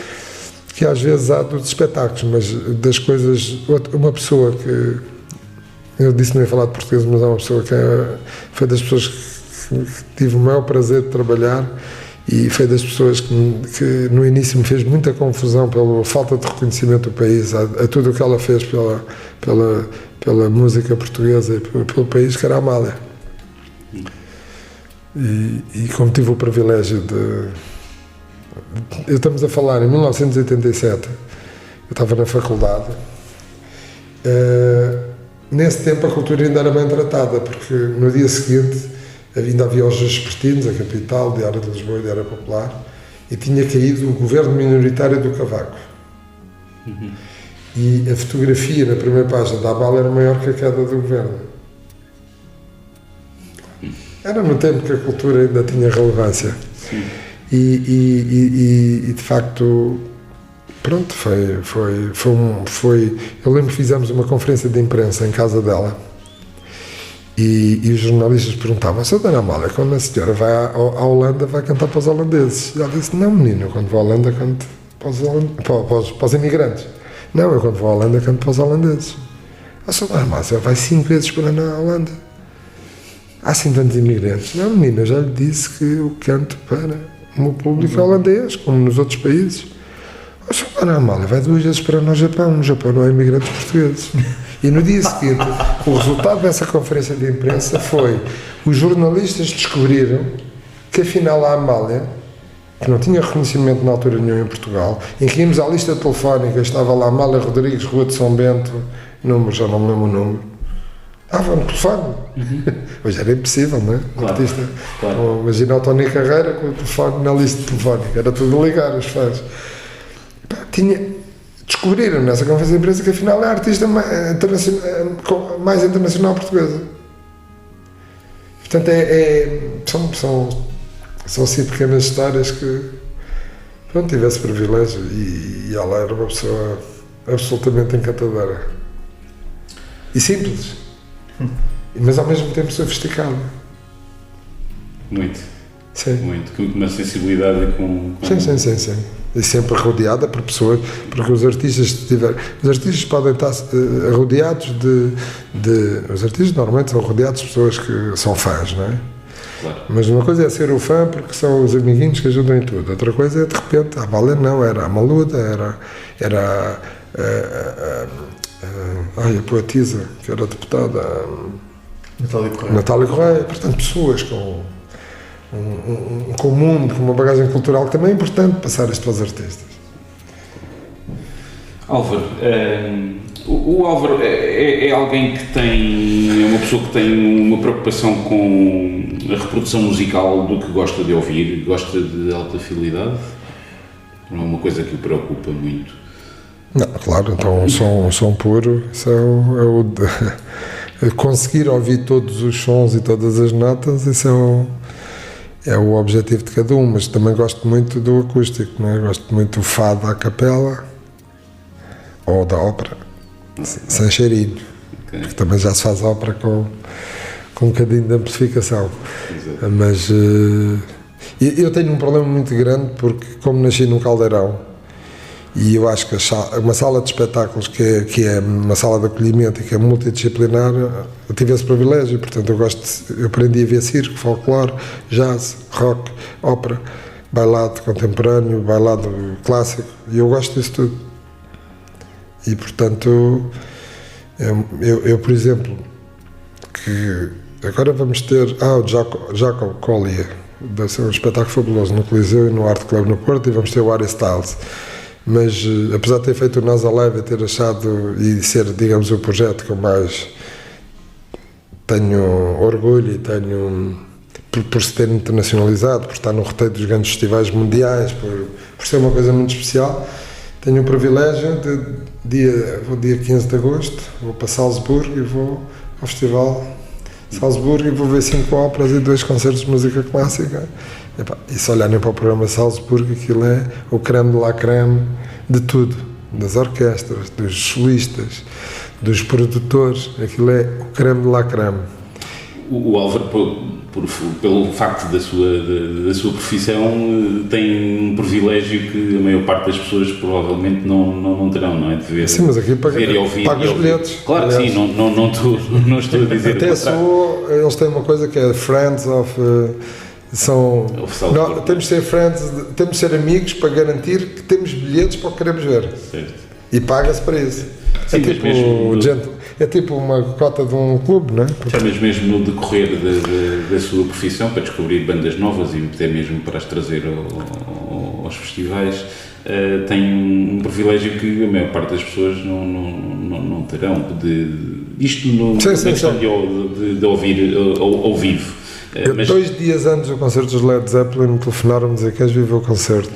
que às vezes há dos espetáculos, mas das coisas, uma pessoa que, eu disse que não ia falar de português, mas é uma pessoa que foi das pessoas que tive o maior prazer de trabalhar, e foi das pessoas que no início me fez muita confusão pela falta de reconhecimento do país, a tudo o que ela fez pela música portuguesa e pelo país, que era a Amália. E como tive o privilégio estamos a falar em 1987, eu estava na faculdade, nesse tempo a cultura ainda era bem tratada, porque no dia seguinte ainda havia os Vespertinos, a capital, Diário de Lisboa e Diário Popular, e tinha caído o governo minoritário do Cavaco. E a fotografia na primeira página da Amália era maior que a queda do governo. Era no tempo que a cultura ainda tinha relevância. Sim. E de facto, pronto, foi. Eu lembro que fizemos uma conferência de imprensa em casa dela E os jornalistas perguntavam: Sra. Dona Amália, quando a senhora vai à Holanda, vai cantar para os holandeses? E ela disse: não, menino, eu quando vou à Holanda canto para os imigrantes. Não, eu quando vou à Holanda canto para os holandeses. A Sra. Dona Amália vai 5 vezes por ano à Holanda. Há assim tantos imigrantes. Não, menino, eu já lhe disse que eu canto para o meu público holandês, como nos outros países. A Sra. Dona Amália vai 2 vezes por ano ao Japão. No Japão não há imigrantes portugueses. E no dia seguinte, o resultado dessa conferência de imprensa foi: os jornalistas descobriram que afinal a Amália, que não tinha reconhecimento na altura nenhum em Portugal, em que íamos à lista telefónica, estava lá Amália Rodrigues, Rua de São Bento, número, já não me lembro o número, estava no telefone. Hoje era impossível, não é? Claro, Artista. claro. Imagina o Tony Carreira com o telefone na lista telefónica, era tudo a ligar, os fãs. Descobriram nessa conferência de imprensa que afinal é a artista mais internacional portuguesa. Portanto, são assim pequenas histórias que, pronto, tive esse privilégio e ela era uma pessoa absolutamente encantadora e simples, mas ao mesmo tempo sofisticada. Muito. Sim. Muito, com uma sensibilidade com... Sim. E sempre rodeada por pessoas, porque os artistas podem estar rodeados os artistas normalmente são rodeados de pessoas que são fãs, não é? Claro. Mas uma coisa é ser o fã porque são os amiguinhos que ajudam em tudo, outra coisa é de repente, a Valer não, era a Maluda, era a poetisa, que era deputada, Natália Correia, portanto pessoas com um mundo, com uma bagagem cultural que também é importante passar isto para os artistas. Álvaro, o Álvaro é alguém que é uma pessoa que tem uma preocupação com a reprodução musical do que gosta de ouvir, gosta de alta fidelidade? Não é uma coisa que o preocupa muito? Não, claro, então um som puro, isso conseguir ouvir todos os sons e todas as notas, isso é o objetivo de cada um, mas também gosto muito do acústico, não é? Gosto muito do fado à capela ou da ópera, sem cheirinho, porque também já se faz ópera com um bocadinho de amplificação. Exato. Mas eu tenho um problema muito grande porque, como nasci num caldeirão, e eu acho que uma sala de espetáculos que é uma sala de acolhimento e que é multidisciplinar, eu tive esse privilégio, portanto eu aprendi a ver circo, folclore, jazz, rock, ópera, bailado contemporâneo, bailado clássico, e eu gosto disso tudo. E portanto, eu por exemplo, que agora vamos ter o Jacob Collier, vai ser um espetáculo fabuloso no Coliseu e no Art Club no Porto, e vamos ter o Harry Styles. Mas apesar de ter feito o Nós Alive e ter achado e ser, digamos, o projeto que eu mais tenho orgulho e tenho por se ter internacionalizado, por estar no roteiro dos grandes festivais mundiais, por ser uma coisa muito especial, tenho o privilégio vou dia 15 de agosto, vou para Salzburgo e vou ao festival Salzburgo e vou ver 5 óperas e 2 concertos de música clássica. E se olharem para o programa Salzburgo, aquilo é o creme de la creme de tudo, das orquestras, dos solistas, dos produtores, aquilo é o creme de la creme. O Álvaro, pelo facto da sua profissão, tem um privilégio que a maior parte das pessoas provavelmente não terão, não é? De ver, sim, mas aqui ver e ouvir. Paga os bilhetes. Claro que sim, não estou a dizer até eles têm uma coisa que é Friends of... temos de ser friends, temos de ser amigos para garantir que temos bilhetes para o que queremos ver. Certo. E paga-se para isso. Sim, é tipo uma cota de um clube, não é? Mas mesmo no decorrer da sua profissão, para descobrir bandas novas e até mesmo para as trazer aos festivais, tem um privilégio que a maior parte das pessoas não terão. Isto na questão de ouvir ao vivo. Mas 2 dias antes do concerto dos Led Zeppelin, telefonaram-me dizer: queres vir ver o concerto?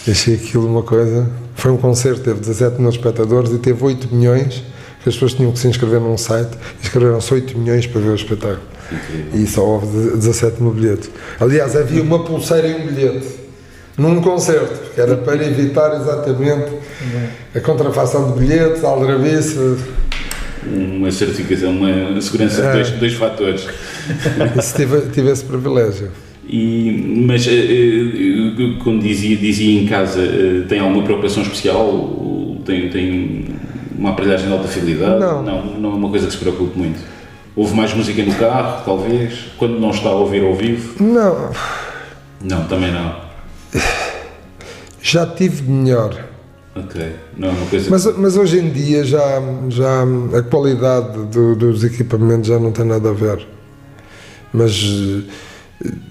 Achei aquilo uma coisa. Foi um concerto, teve 17 mil espectadores e teve 8 milhões, que as pessoas tinham que se inscrever num site, e inscreveram-se 8 milhões para ver o espetáculo. Incrível. E só houve 17 mil bilhetes. Aliás, havia uma pulseira e um bilhete num concerto, que era para evitar exatamente a contrafação de bilhetes, a aldrabice. uma certificação, uma segurança de dois fatores. Isso tive esse privilégio. Mas quando dizia em casa, tem alguma preocupação especial? Tem uma aparelhagem de alta fidelidade? Não é uma coisa que se preocupe muito. Ouve mais música no carro, talvez? Quando não está a ouvir ao vivo? Não, também não. Já tive melhor. Ok, não é uma coisa... Mas hoje em dia já a qualidade dos equipamentos já não tem nada a ver. Mas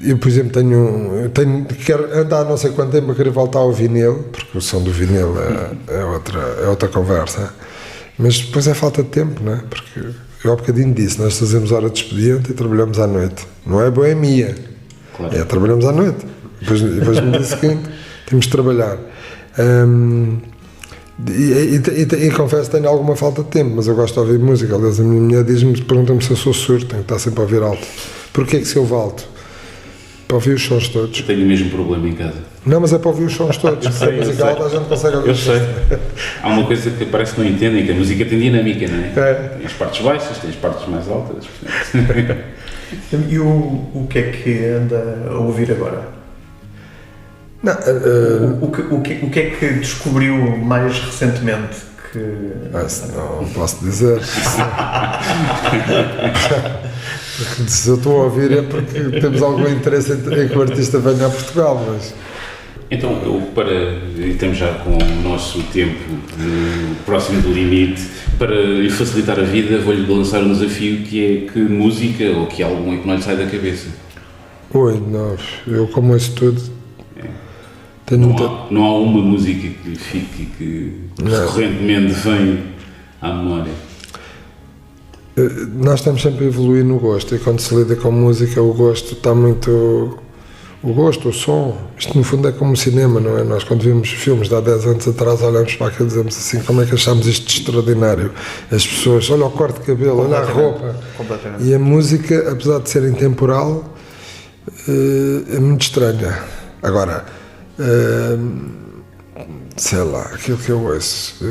eu, por exemplo, quero andar não sei quanto tempo a querer voltar ao vinil, porque o som do vinil é outra conversa. Mas depois é falta de tempo, não é? Porque eu há bocadinho disse, nós fazemos hora de expediente e trabalhamos à noite. Não é boemia, claro. Trabalhamos à noite. Depois no dia seguinte temos de trabalhar. E confesso que tenho alguma falta de tempo, mas eu gosto de ouvir música. Aliás, a minha mulher pergunta-me se eu sou surdo, tenho que estar sempre a ouvir alto. Porquê que se eu alto? Para ouvir os sons todos. Eu tenho o mesmo problema em casa. Não, mas é para ouvir os sons todos. Se a música alta a gente consegue ouvir. Eu sei. Há uma coisa que parece que não entendem, que a música tem dinâmica, não é? Tem as partes baixas, tem as partes mais altas. E o que é que anda a ouvir agora? Não, o que é que descobriu mais recentemente? Não posso dizer. Se eu estou a ouvir é porque temos algum interesse em que o artista venha a Portugal, mas... Então, estamos já com o nosso tempo próximo do limite. Para lhe facilitar a vida, vou-lhe lançar um desafio, que é que música ou que álbum é que não lhe sai da cabeça? Eu como isso tudo... Não há uma música que fique, que recorrentemente vem à memória? Nós estamos sempre a evoluir no gosto, e quando se lida com música o gosto está muito... O gosto, o som, isto no fundo é como o cinema, não é? Nós quando vimos filmes de há 10 anos atrás olhamos para aquilo e dizemos assim, como é que achamos isto extraordinário? As pessoas, olha o corte de cabelo, olha a roupa. E a música, apesar de ser intemporal, é muito estranha. Agora, sei lá, aquilo que eu ouço,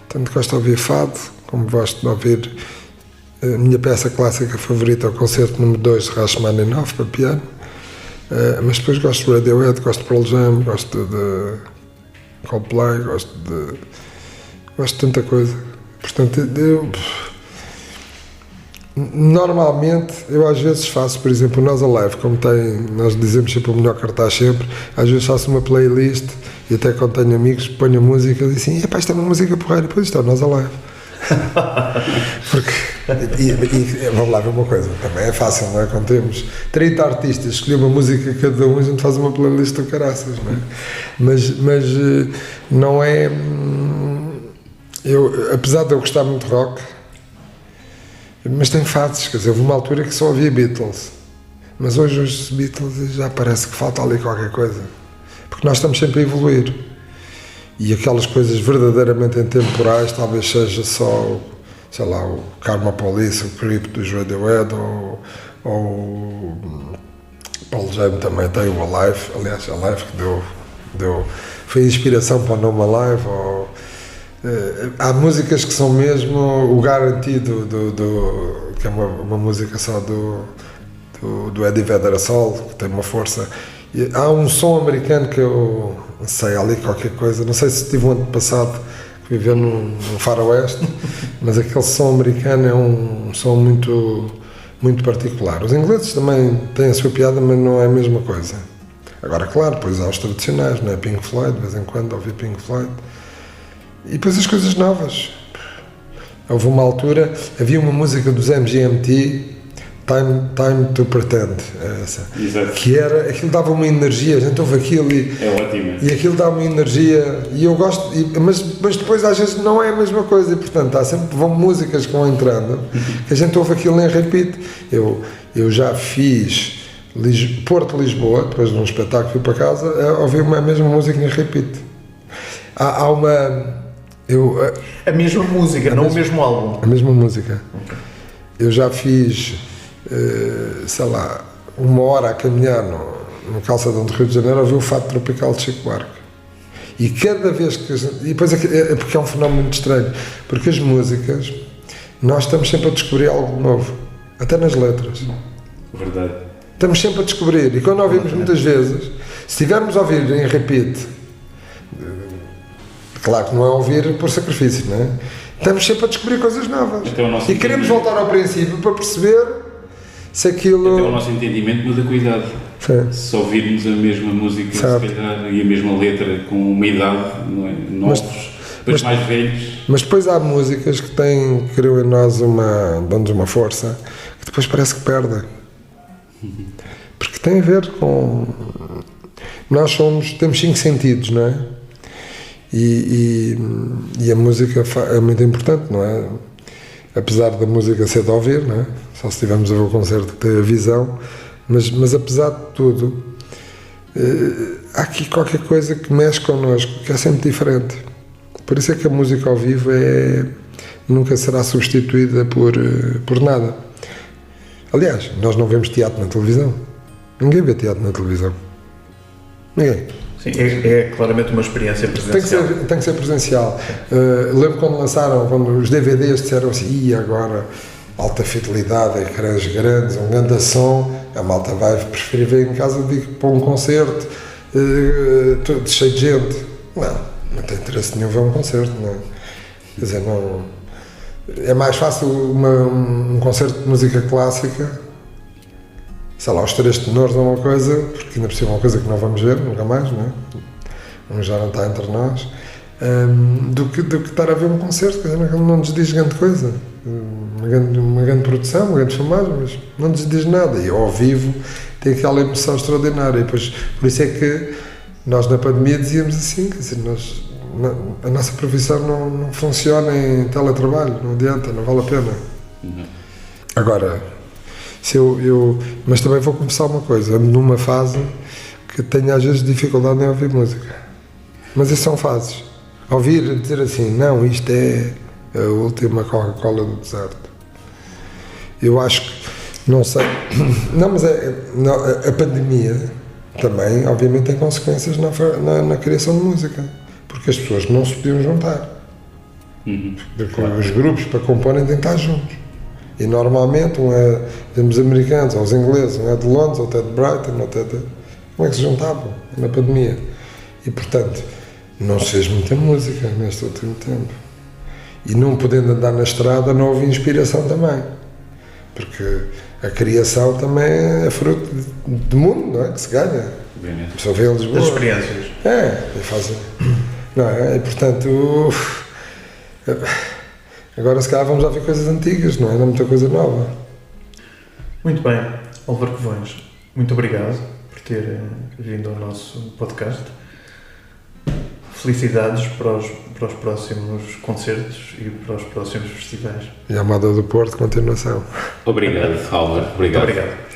tanto gosto de ouvir fado, como gosto de ouvir a minha peça clássica favorita, é o concerto número 2 de Rachmaninoff para piano, mas depois gosto de Radiohead, gosto de Pearl Jam, gosto de Coldplay, gosto de tanta coisa. Portanto, normalmente, eu às vezes faço, por exemplo, Nós Alive, nós dizemos sempre o melhor cartaz sempre, às vezes faço uma playlist e até quando tenho amigos ponho a música e digo assim, isto é uma música porreira, depois isto é o Nós Alive. Porque, vamos lá ver uma coisa, também é fácil, não é? Quando temos 30 artistas, escolher uma música cada um, a gente faz uma playlist do caraças, não é? Mas não é... apesar de eu gostar muito de rock, mas tem fases, quer dizer, houve uma altura que só havia Beatles, mas hoje os Beatles já parece que falta ali qualquer coisa, porque nós estamos sempre a evoluir. E aquelas coisas verdadeiramente intemporais talvez seja só, sei lá, o Karma Police, o Creep dos Radiohead, ou Paul Jam também tem o Alive, aliás, Alive que foi inspiração para o nome Alive, há músicas que são mesmo o garantido que é uma música só do Eddie Vedder Sol, que tem uma força. E há um som americano que eu não sei, ali qualquer coisa, não sei se tive um ano passado que viveu no faroeste, mas aquele som americano é um som muito, muito particular. Os ingleses também têm a sua piada, mas não é a mesma coisa. Agora, claro, depois há os tradicionais, não é? Pink Floyd, de vez em quando ouvi Pink Floyd. E depois as coisas novas. Houve uma altura, havia uma música dos MGMT, Time to Pretend, essa. Exato. Que era, aquilo dava uma energia, a gente ouve aquilo é ótimo. E aquilo dá uma energia, e eu gosto, mas depois às vezes não é a mesma coisa, e portanto vão músicas que vão entrando, que a gente ouve aquilo em repeat. Eu já fiz Porto-Lisboa, depois de um espetáculo que fui para casa, ouvi a mesma música em repeat. Há uma... a mesma música, não o mesmo álbum. A mesma música. Okay. Eu já fiz, sei lá, 1 hora a caminhar no calçadão do Rio de Janeiro, ouvi o Fado Tropical de Chico Buarque. E cada vez que... E depois é porque é um fenómeno muito estranho, porque as músicas, nós estamos sempre a descobrir algo novo, até nas letras. Verdade. Estamos sempre a descobrir, e quando ouvimos muitas vezes, se estivermos a ouvir em repeat, claro que não é ouvir por sacrifício, não é? Estamos sempre a descobrir coisas novas. E queremos voltar ao princípio para perceber se aquilo... Até o nosso entendimento muda com a idade. Sim. Se ouvirmos a mesma música, se calhar, e a mesma letra com uma idade, não é? Novos, depois mais velhos. Mas depois há músicas que têm, criam em nós dão-nos uma força, que depois parece que perdem. Porque tem a ver com... Nós temos 5 sentidos, não é? E a música é muito importante, não é? Apesar da música ser de ouvir, não é? Só se estivermos a ver o concerto que tem a visão, mas apesar de tudo, há aqui qualquer coisa que mexe connosco, que é sempre diferente. Por isso é que a música ao vivo nunca será substituída por nada. Aliás, nós não vemos teatro na televisão. Ninguém vê teatro na televisão. Ninguém. Sim, é claramente uma experiência presencial. Tem que ser presencial. Lembro quando lançaram, quando os DVDs disseram assim, agora alta fidelidade, ecrãs grandes, um grande som, a malta vai preferir ver em casa do que para um concerto cheio de gente. Não tem interesse nenhum ver um concerto, não é? Quer dizer, não... É mais fácil um concerto de música clássica, sei lá, os 3 tenores ou uma coisa, porque ainda por cima é uma coisa que não vamos ver nunca mais, não é? Já não está entre nós, do que estar a ver um concerto, quer dizer, não nos diz grande coisa, uma grande produção, uma grande filmagem, mas não nos diz nada, e ao vivo tem aquela emoção extraordinária, e depois, por isso é que nós na pandemia dizíamos assim, quer dizer, a nossa profissão não funciona em teletrabalho, não adianta, não vale a pena. Agora, mas também vou confessar uma coisa, ando numa fase que tenho às vezes dificuldade em ouvir música, mas isso são fases. Ouvir, dizer assim, não, isto é a última Coca-Cola do deserto, eu acho que, não sei, não, mas a pandemia também, obviamente, tem consequências na criação de música, porque as pessoas não se podiam juntar, porque os grupos para comporem têm que estar juntos. E normalmente os americanos ou os ingleses, um é de Londres, outro é de Brighton, outro é de... Como é que se juntavam na pandemia? E portanto, não se fez muita música neste último tempo. E não podendo andar na estrada, não houve inspiração também. Porque a criação também é fruto do mundo, não é? Que se ganha. A pessoa vê em Lisboa. Das experiências. E fazem. Não é? E portanto. Agora, se calhar, vamos ouvir coisas antigas, não é? Não é muita coisa nova. Muito bem, Álvaro Covões, muito obrigado por ter vindo ao nosso podcast. Felicidades para os próximos concertos e para os próximos festivais. E a Amada do Porto, continuação. Obrigado, Álvaro. Obrigado. Muito obrigado.